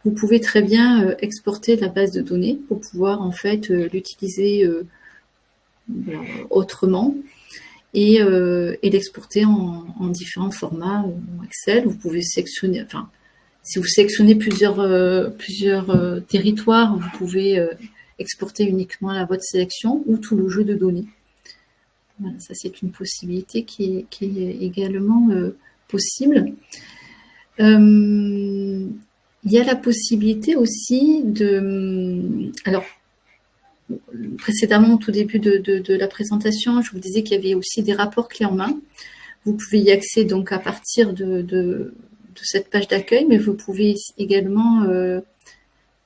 Vous pouvez très bien exporter la base de données pour pouvoir en fait l'utiliser autrement et l'exporter en différents formats en Excel. Vous pouvez sélectionner, enfin, si vous sélectionnez plusieurs territoires, vous pouvez exporter uniquement la votre sélection ou tout le jeu de données. Voilà, ça c'est une possibilité qui est également possible. Il y a la possibilité aussi alors, précédemment, au tout début de la présentation, je vous disais qu'il y avait aussi des rapports clés en main. Vous pouvez y accéder donc à partir de cette page d'accueil, mais vous pouvez également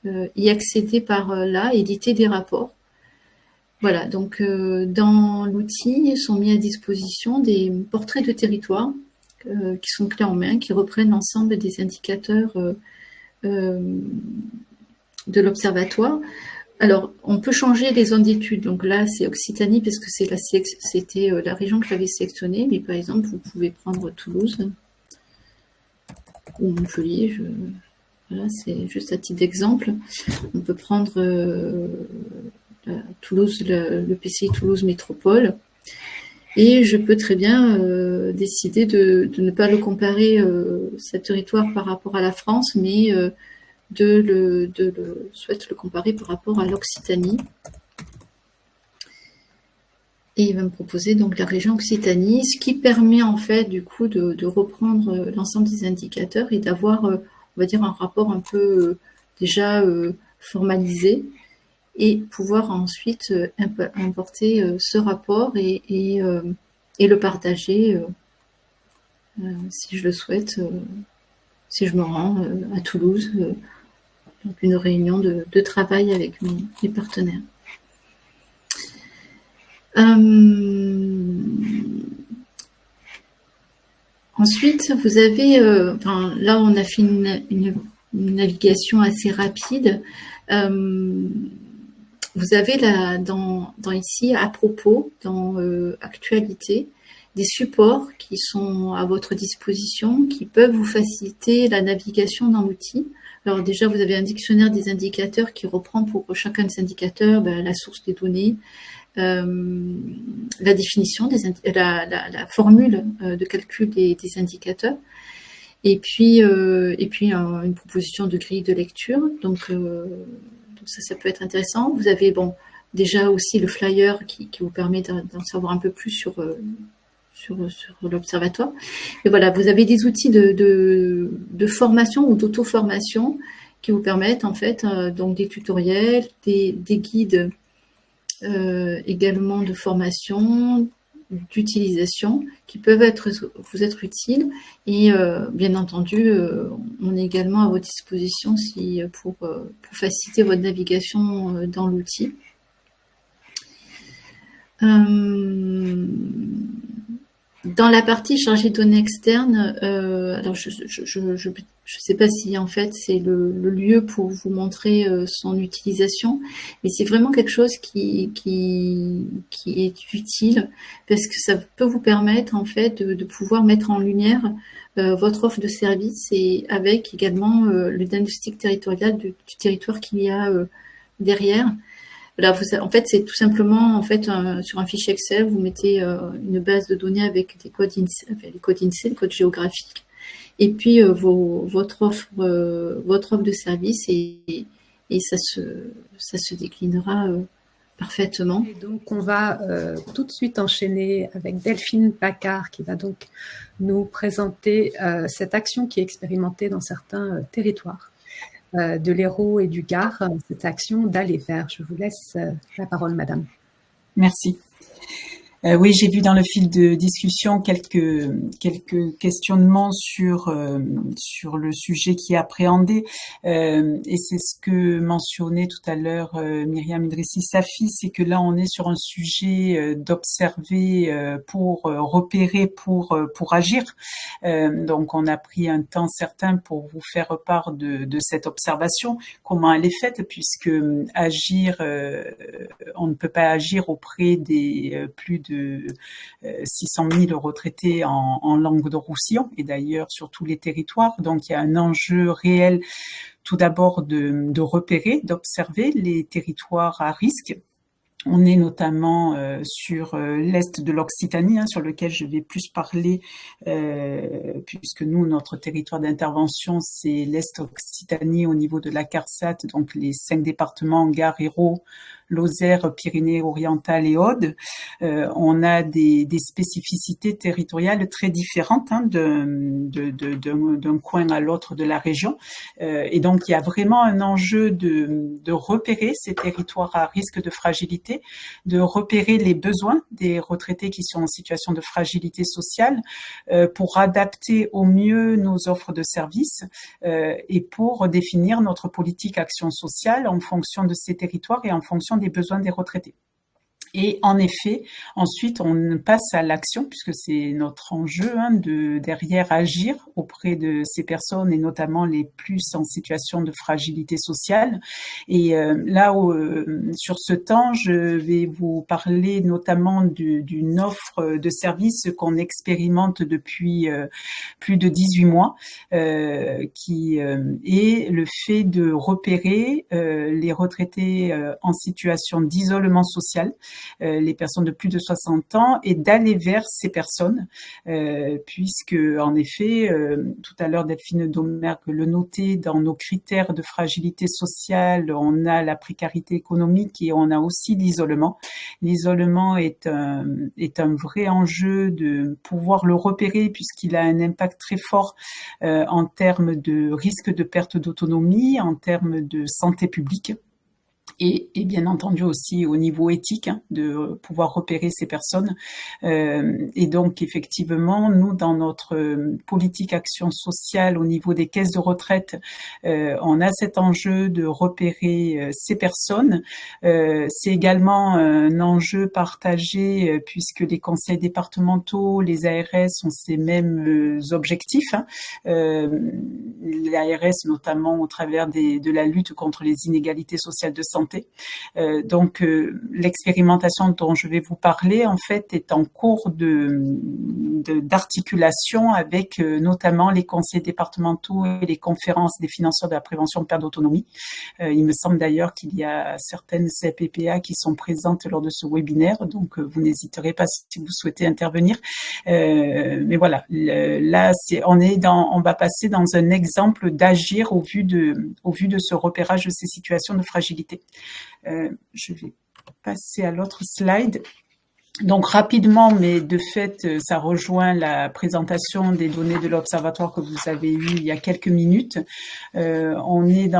y accéder par là, éditer des rapports. Voilà, donc dans l'outil sont mis à disposition des portraits de territoire qui sont clés en main, qui reprennent l'ensemble des indicateurs de l'observatoire. Alors, on peut changer les zones d'études. Donc là, c'est Occitanie, parce que c'était la région que j'avais sélectionnée. Mais par exemple, vous pouvez prendre Toulouse ou Montpellier. Voilà, c'est juste à titre d'exemple. On peut prendre Toulouse, le PCI Toulouse Métropole. Et je peux très bien décider de ne pas le comparer, ce territoire, par rapport à la France, mais souhaite le comparer par rapport à l'Occitanie. Et il va me proposer donc la région Occitanie, ce qui permet en fait du coup de reprendre l'ensemble des indicateurs et d'avoir, on va dire, un rapport un peu déjà formalisé et pouvoir ensuite importer ce rapport et le partager si je le souhaite, si je me rends à Toulouse. Donc une réunion de travail avec mes partenaires. Ensuite, vous avez, là, on a fait une navigation assez rapide. Vous avez dans ici, à propos, dans actualité, des supports qui sont à votre disposition, qui peuvent vous faciliter la navigation dans l'outil. Alors déjà, vous avez un dictionnaire des indicateurs qui reprend pour chacun des indicateurs la source des données, la définition, la formule de calcul des indicateurs, et puis une proposition de grille de lecture. Donc ça peut être intéressant. Vous avez déjà aussi le flyer qui vous permet d'en savoir un peu plus sur l'observatoire. Et voilà, vous avez des outils de formation ou d'auto-formation qui vous permettent en fait donc des tutoriels, des guides également de formation, d'utilisation qui peuvent vous être utiles. Et bien entendu, on est également à votre disposition pour faciliter votre navigation dans l'outil. Dans la partie chargée de données externes, alors je sais pas si en fait c'est le lieu pour vous montrer son utilisation, mais c'est vraiment quelque chose qui est utile parce que ça peut vous permettre en fait de pouvoir mettre en lumière votre offre de service et avec également le diagnostic territorial du territoire qu'il y a derrière. Là, en fait, c'est tout simplement sur un fichier Excel, vous mettez une base de données avec des codes les codes INSEE, les codes géographiques, et puis votre offre de service et ça se déclinera parfaitement. Et donc, on va tout de suite enchaîner avec Delphine Paccard qui va donc nous présenter cette action qui est expérimentée dans certains territoires de l'Hérault et du Gard, cette action d'aller vers. Je vous laisse la parole, madame. Merci. Oui, j'ai vu dans le fil de discussion quelques questionnements sur le sujet qui est appréhendé, et c'est ce que mentionnait tout à l'heure Myriam Idrissi Safi, c'est que là on est sur un sujet d'observer pour repérer, pour agir. Donc on a pris un temps certain pour vous faire part de cette observation, comment elle est faite, puisque agir, on ne peut pas agir auprès des plus de 600 000 retraités en Languedoc-Roussillon et d'ailleurs sur tous les territoires. Donc il y a un enjeu réel tout d'abord de repérer, d'observer les territoires à risque. On est notamment sur l'est de l'Occitanie, sur lequel je vais plus parler, puisque nous, notre territoire d'intervention, c'est l'est Occitanie au niveau de la CARSAT, donc les 5 départements, Gard, Hérault, Lozère, Pyrénées-Orientales et Aude. On a des spécificités territoriales très différentes d'un coin à l'autre de la région. Et donc, il y a vraiment un enjeu de repérer ces territoires à risque de fragilité, de repérer les besoins des retraités qui sont en situation de fragilité sociale pour adapter au mieux nos offres de services et pour définir notre politique action sociale en fonction de ces territoires et en fonction des besoins des retraités. Et en effet, ensuite, on passe à l'action, puisque c'est notre enjeu de derrière agir auprès de ces personnes et notamment les plus en situation de fragilité sociale. Et là, sur ce temps, je vais vous parler notamment d'une offre de service qu'on expérimente depuis plus de 18 mois, qui est le fait de repérer les retraités en situation d'isolement social, les personnes de plus de 60 ans et d'aller vers ces personnes, puisque en effet, tout à l'heure Delphine Domergue le notait, dans nos critères de fragilité sociale, on a la précarité économique et on a aussi l'isolement. L'isolement est un vrai enjeu de pouvoir le repérer puisqu'il a un impact très fort en termes de risque de perte d'autonomie, en termes de santé publique. et bien entendu aussi au niveau éthique, de pouvoir repérer ces personnes. Et donc effectivement, nous, dans notre politique action sociale au niveau des caisses de retraite, on a cet enjeu de repérer ces personnes. C'est également un enjeu partagé puisque les conseils départementaux, les ARS ont ces mêmes objectifs. L'ARS notamment au travers de la lutte contre les inégalités sociales de santé. Donc, l'expérimentation dont je vais vous parler, en fait, est en cours d'articulation avec notamment les conseils départementaux et les conférences des financeurs de la prévention de perte d'autonomie. Il me semble d'ailleurs qu'il y a certaines CPPA qui sont présentes lors de ce webinaire, donc vous n'hésiterez pas si vous souhaitez intervenir. Mais voilà, là, on va passer dans un exemple d'agir au vu de ce repérage de ces situations de fragilité. Je vais passer à l'autre slide. Donc rapidement, mais de fait, ça rejoint la présentation des données de l'Observatoire que vous avez eue il y a quelques minutes. On est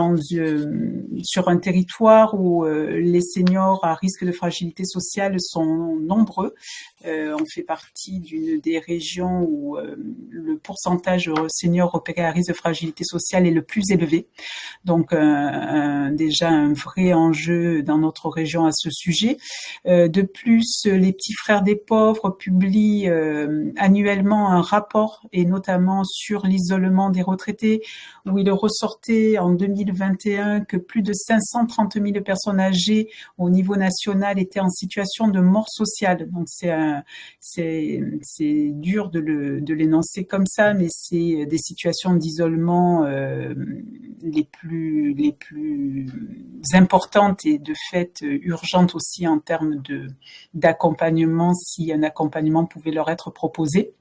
sur un territoire où les seniors à risque de fragilité sociale sont nombreux. On fait partie d'une des régions où le pourcentage de seniors repérés à risque de fragilité sociale est le plus élevé. Donc déjà un vrai enjeu dans notre région à ce sujet. De plus, les petits frères des pauvres publient annuellement un rapport, et notamment sur l'isolement des retraités, où il ressortait en 2021 que plus de 530 000 personnes âgées au niveau national étaient en situation de mort sociale. Donc c'est dur de l'énoncer comme ça, mais c'est des situations d'isolement les plus importantes et de fait urgentes aussi en termes d'accompagnement, si un accompagnement pouvait leur être proposé.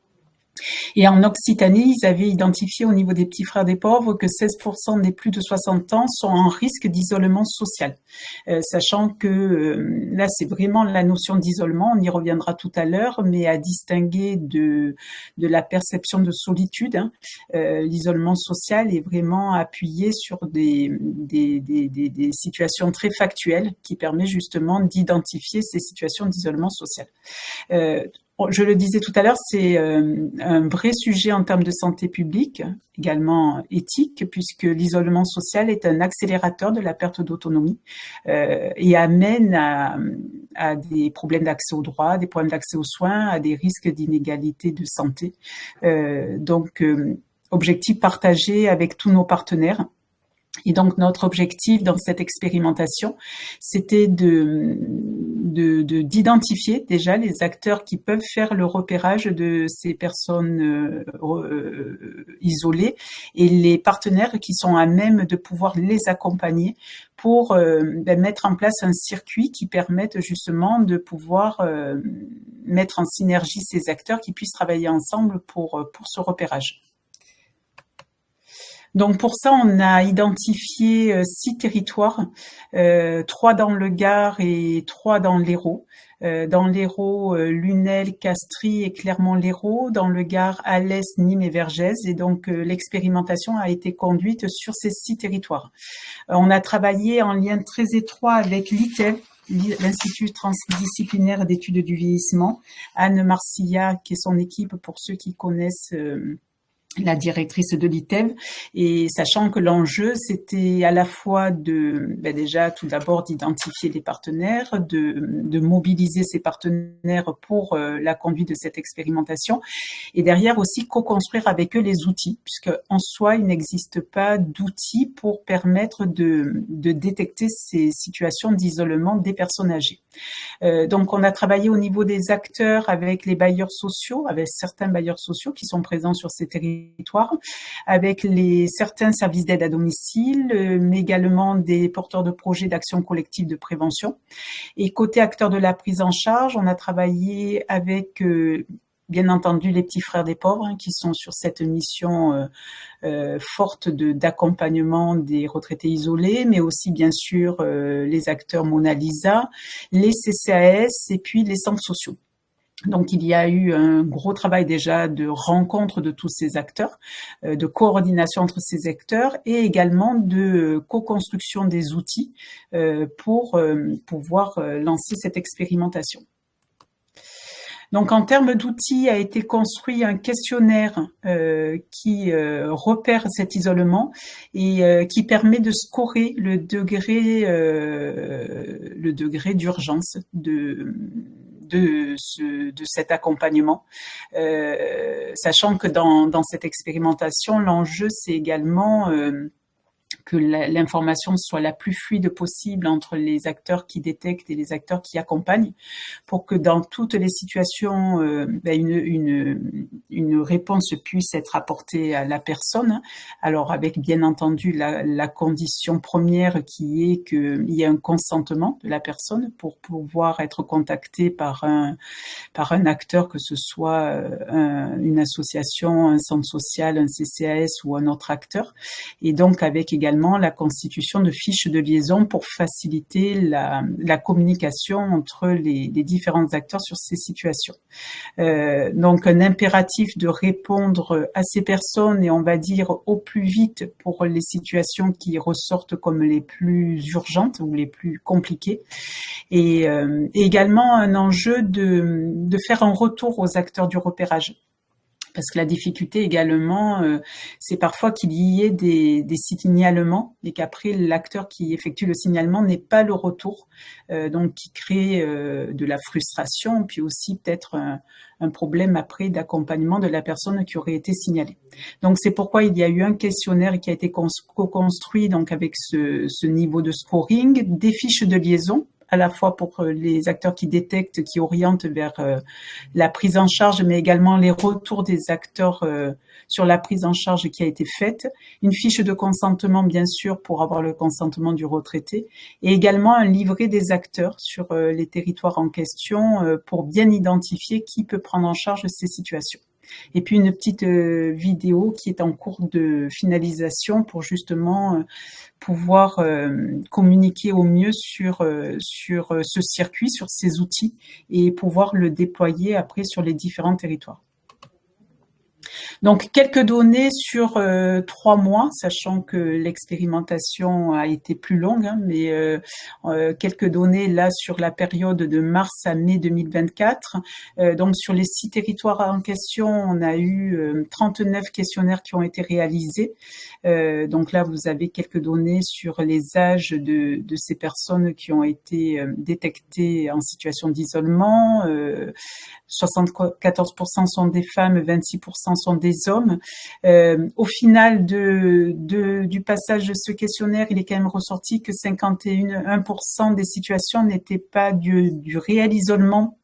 Et en Occitanie, ils avaient identifié au niveau des petits frères des pauvres que 16% des plus de 60 ans sont en risque d'isolement social. Sachant que là, c'est vraiment la notion d'isolement, on y reviendra tout à l'heure, mais à distinguer de la perception de solitude. L'isolement social est vraiment appuyé sur des situations très factuelles qui permettent justement d'identifier ces situations d'isolement social. Je le disais tout à l'heure, c'est un vrai sujet en termes de santé publique, également éthique, puisque l'isolement social est un accélérateur de la perte d'autonomie et amène à des problèmes d'accès aux droits, des problèmes d'accès aux soins, à des risques d'inégalité de santé. Donc, objectif partagé avec tous nos partenaires. Et donc, notre objectif dans cette expérimentation, c'était d'identifier déjà les acteurs qui peuvent faire le repérage de ces personnes isolées et les partenaires qui sont à même de pouvoir les accompagner pour mettre en place un circuit qui permette justement de pouvoir mettre en synergie ces acteurs qui puissent travailler ensemble pour ce repérage. Donc pour ça, on a identifié 6 territoires, 3 dans le Gard et 3 dans l'Hérault. Dans l'Hérault, Lunel, Castries et Clermont-Lérault. Dans le Gard, Alès, Nîmes et Vergès. Et donc l'expérimentation a été conduite sur ces 6 territoires. On a travaillé en lien très étroit avec l'ITEV, l'Institut transdisciplinaire d'études du vieillissement, Anne Marcilla, qui est son équipe pour ceux qui connaissent la directrice de l'ITEV, et sachant que l'enjeu, c'était à la fois déjà tout d'abord d'identifier les partenaires, de mobiliser ces partenaires pour la conduite de cette expérimentation, et derrière aussi co-construire avec eux les outils, puisque en soi, il n'existe pas d'outils pour permettre de détecter ces situations d'isolement des personnes âgées. Donc, on a travaillé au niveau des acteurs avec les bailleurs sociaux, avec certains bailleurs sociaux qui sont présents sur ces territoires, avec certains services d'aide à domicile, mais également des porteurs de projets d'action collective de prévention. Et côté acteurs de la prise en charge, on a travaillé avec bien entendu les petits frères des pauvres qui sont sur cette mission forte d'accompagnement des retraités isolés, mais aussi bien sûr les acteurs Mona Lisa, les CCAS et puis les centres sociaux. Donc, il y a eu un gros travail déjà de rencontre de tous ces acteurs, de coordination entre ces acteurs et également de co-construction des outils pour pouvoir lancer cette expérimentation. Donc, en termes d'outils, a été construit un questionnaire qui repère cet isolement et qui permet de scorer le degré d'urgence de cet accompagnement, sachant que dans cette expérimentation, l'enjeu, c'est également que l'information soit la plus fluide possible entre les acteurs qui détectent et les acteurs qui accompagnent, pour que dans toutes les situations, une réponse puisse être apportée à la personne. Alors avec bien entendu la condition première qui est qu'il y ait un consentement de la personne pour pouvoir être contacté par un acteur, que ce soit une association, un centre social, un CCAS ou un autre acteur, et donc avec également la constitution de fiches de liaison pour faciliter la communication entre les différents acteurs sur ces situations. Donc un impératif de répondre à ces personnes et on va dire au plus vite pour les situations qui ressortent comme les plus urgentes ou les plus compliquées, et également un enjeu de faire un retour aux acteurs du repérage. Parce que la difficulté également, c'est parfois qu'il y ait des signalements et qu'après l'acteur qui effectue le signalement n'ait pas le retour, donc qui crée de la frustration, puis aussi peut-être un problème après d'accompagnement de la personne qui aurait été signalée. Donc c'est pourquoi il y a eu un questionnaire qui a été co-construit donc avec ce niveau de scoring, des fiches de liaison, à la fois pour les acteurs qui détectent, qui orientent vers la prise en charge, mais également les retours des acteurs sur la prise en charge qui a été faite, une fiche de consentement bien sûr pour avoir le consentement du retraité, et également un livret des acteurs sur les territoires en question pour bien identifier qui peut prendre en charge ces situations. Et puis une petite vidéo qui est en cours de finalisation pour justement pouvoir communiquer au mieux sur ce circuit, sur ces outils et pouvoir le déployer après sur les différents territoires. Donc, quelques données sur 3 mois, sachant que l'expérimentation a été plus longue, hein, mais quelques données là sur la période de mars à mai 2024. Donc, sur les 6 territoires en question, on a eu 39 questionnaires qui ont été réalisés. Donc là, vous avez quelques données sur les âges de ces personnes qui ont été détectées en situation d'isolement. 74% sont des femmes, 26% sont des hommes. Au final du passage de ce questionnaire, il est quand même ressorti que 51% des situations n'étaient pas du réel isolement.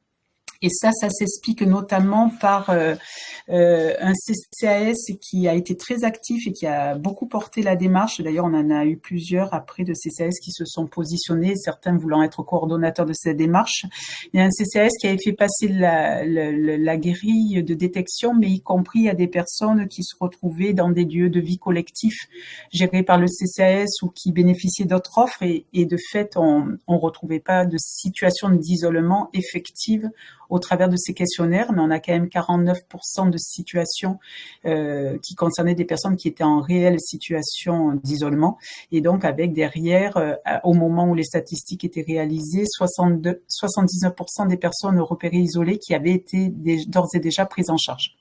Et ça s'explique notamment par un CCAS qui a été très actif et qui a beaucoup porté la démarche. D'ailleurs, on en a eu plusieurs après de CCAS qui se sont positionnés, certains voulant être coordonnateurs de cette démarche. Il y a un CCAS qui avait fait passer la grille de détection, mais y compris à des personnes qui se retrouvaient dans des lieux de vie collectifs gérés par le CCAS ou qui bénéficiaient d'autres offres. Et de fait, on retrouvait pas de situation d'isolement effective au travers de ces questionnaires, mais on a quand même 49% de situations qui concernaient des personnes qui étaient en réelle situation d'isolement, et donc avec derrière, au moment où les statistiques étaient réalisées, 79% des personnes repérées isolées qui avaient été d'ores et déjà prises en charge.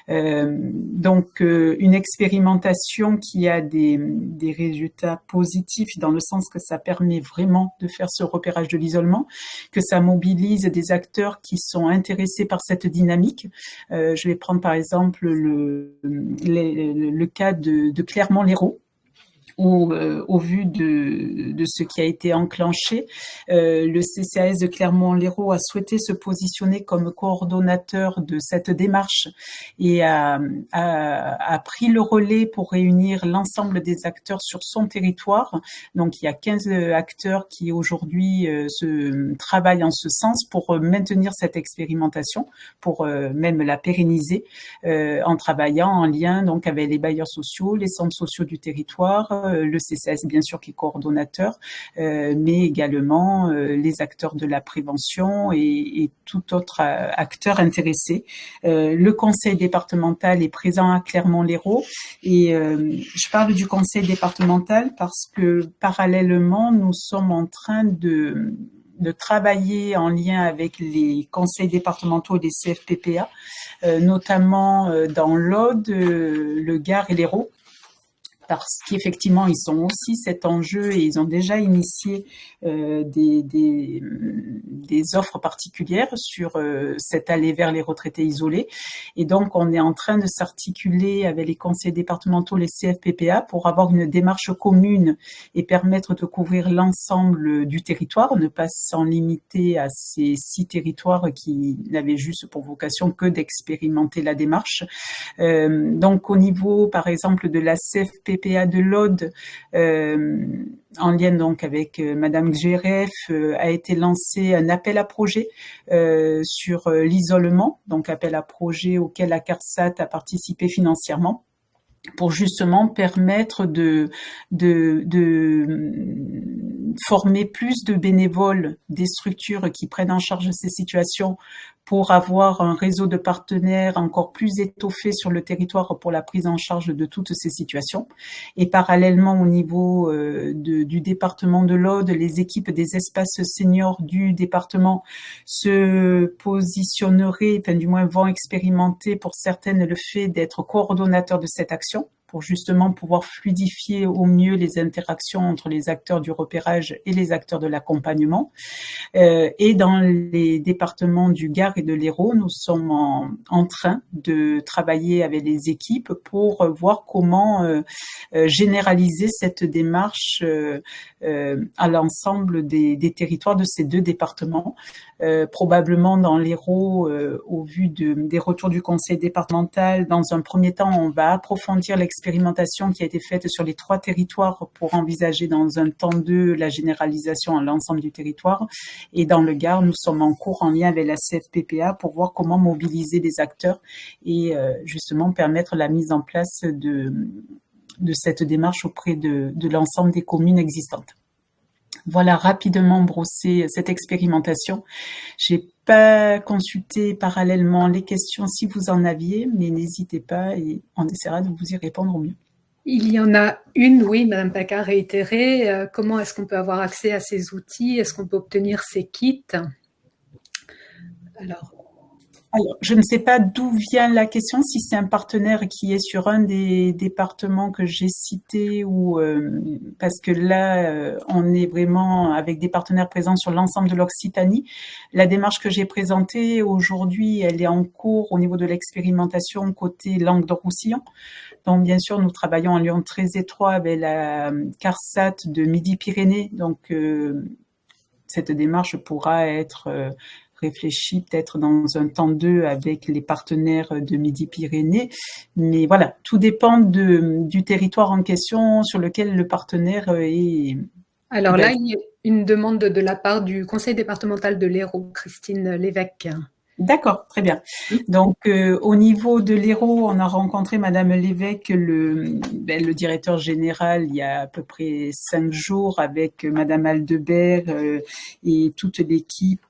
Donc une expérimentation qui a des résultats positifs dans le sens que ça permet vraiment de faire ce repérage de l'isolement, que ça mobilise des acteurs qui sont intéressés par cette dynamique. Je vais prendre par exemple le cas de Clermont-Lérault, où, au vu de ce qui a été enclenché, le CCAS de Clermont-Lérault a souhaité se positionner comme coordonnateur de cette démarche et a pris le relais pour réunir l'ensemble des acteurs sur son territoire. Donc, il y a 15 acteurs qui aujourd'hui travaillent en ce sens pour maintenir cette expérimentation, pour même la pérenniser, en travaillant en lien donc avec les bailleurs sociaux, les centres sociaux du territoire, le CCAS bien sûr qui est coordonnateur, mais également les acteurs de la prévention et tout autre acteur intéressé. Le conseil départemental est présent à Clermont-Lérault et je parle du conseil départemental parce que parallèlement, nous sommes en train de travailler en lien avec les conseils départementaux et les CFPPA, notamment dans l'Aude, le Gard et l'Hérault, parce qu'effectivement, ils ont aussi cet enjeu et ils ont déjà initié des offres particulières sur cette allée vers les retraités isolés. Et donc, on est en train de s'articuler avec les conseils départementaux, les CFPPA, pour avoir une démarche commune et permettre de couvrir l'ensemble du territoire, ne pas s'en limiter à ces 6 territoires qui n'avaient juste pour vocation que d'expérimenter la démarche. Donc, au niveau, par exemple, de la CFPPA de l'Aude, en lien donc avec Madame Géref, a été lancé un appel à projet sur l'isolement, donc appel à projet auquel la CARSAT a participé financièrement, pour justement permettre de former plus de bénévoles des structures qui prennent en charge ces situations pour avoir un réseau de partenaires encore plus étoffé sur le territoire pour la prise en charge de toutes ces situations. Et parallèlement, au niveau du département de l'Aude, les équipes des espaces seniors du département se positionneraient, enfin du moins vont expérimenter pour certaines le fait d'être coordonnateurs de cette action, pour justement pouvoir fluidifier au mieux les interactions entre les acteurs du repérage et les acteurs de l'accompagnement. Et dans les départements du Gard et de l'Hérault, nous sommes en train de travailler avec les équipes pour voir comment généraliser cette démarche à l'ensemble des territoires de ces 2 départements. Probablement dans l'Hérault, au vu des retours du conseil départemental, dans un premier temps, on va approfondir l'expérimentation qui a été faite sur les 3 territoires pour envisager dans un temps 2 la généralisation à l'ensemble du territoire. Et dans le Gard, nous sommes en cours en lien avec la CFPPA pour voir comment mobiliser les acteurs et justement permettre la mise en place de cette démarche auprès de l'ensemble des communes existantes. Voilà rapidement brossé cette expérimentation. J'ai pas consulté parallèlement les questions si vous en aviez, mais n'hésitez pas et on essaiera de vous y répondre au mieux. Il y en a une, oui, Madame Paca a réitéré. Comment est-ce qu'on peut avoir accès à ces outils? Est-ce qu'on peut obtenir ces kits? Alors, je ne sais pas d'où vient la question, si c'est un partenaire qui est sur un des départements que j'ai cités ou parce que là, on est vraiment avec des partenaires présents sur l'ensemble de l'Occitanie. La démarche que j'ai présentée aujourd'hui, elle est en cours au niveau de l'expérimentation côté Languedoc-Roussillon. Donc, bien sûr, nous travaillons en lien très étroit avec la CARSAT de Midi-Pyrénées. Donc, cette démarche pourra être réfléchi peut-être dans un temps 2 avec les partenaires de Midi-Pyrénées. Mais voilà, tout dépend du territoire en question sur lequel le partenaire est. Alors là, il y a une demande de la part du conseil départemental de l'Hérault, Christine Lévesque. D'accord, très bien. Donc, au niveau de l'Hérault, on a rencontré Madame Lévesque, le directeur général, il y a à peu près 5 jours, avec Madame Aldebert et toute l'équipe,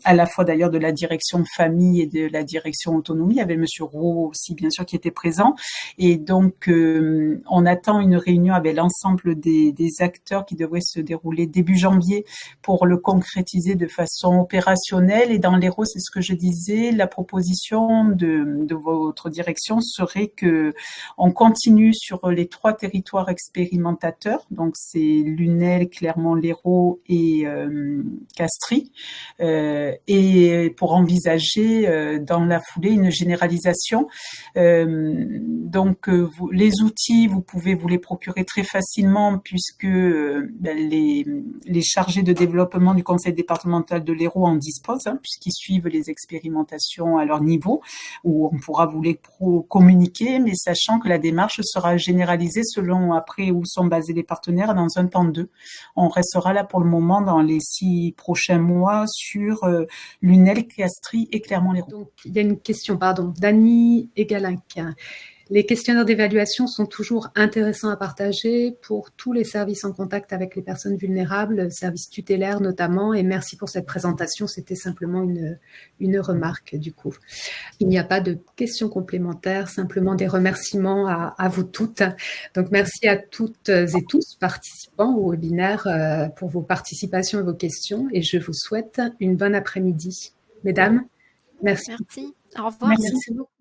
à la fois d'ailleurs de la direction famille et de la direction autonomie, avec Monsieur Roux aussi, bien sûr, qui était présent. Et donc, on attend une réunion avec l'ensemble des acteurs qui devrait se dérouler début janvier pour le concrétiser de façon opérationnelle. Et dans l'Hérault, c'est ce que je disais, la proposition de votre direction serait que on continue sur les 3 territoires expérimentateurs, donc c'est Lunel, Clermont-Lérault et Castries, et pour envisager dans la foulée une généralisation. Donc les outils, vous pouvez vous les procurer très facilement puisque les chargés de développement du conseil départemental de l'Hérault en disposent, puisqu'ils suivent les expérimentations à leur niveau, où on pourra vous les communiquer, mais sachant que la démarche sera généralisée selon après où sont basés les partenaires dans un temps 2. On restera là pour le moment dans les 6 prochains mois sur Lunel, Castries et Clermont-Lérault. Donc, il y a une question, pardon, d'Annie Egalinck. Les questionnaires d'évaluation sont toujours intéressants à partager pour tous les services en contact avec les personnes vulnérables, services tutélaires notamment, et merci pour cette présentation, c'était simplement une remarque du coup. Il n'y a pas de questions complémentaires, simplement des remerciements à vous toutes. Donc merci à toutes et tous participants au webinaire pour vos participations et vos questions, et je vous souhaite une bonne après-midi. Mesdames, merci. Merci. Au revoir. Merci beaucoup.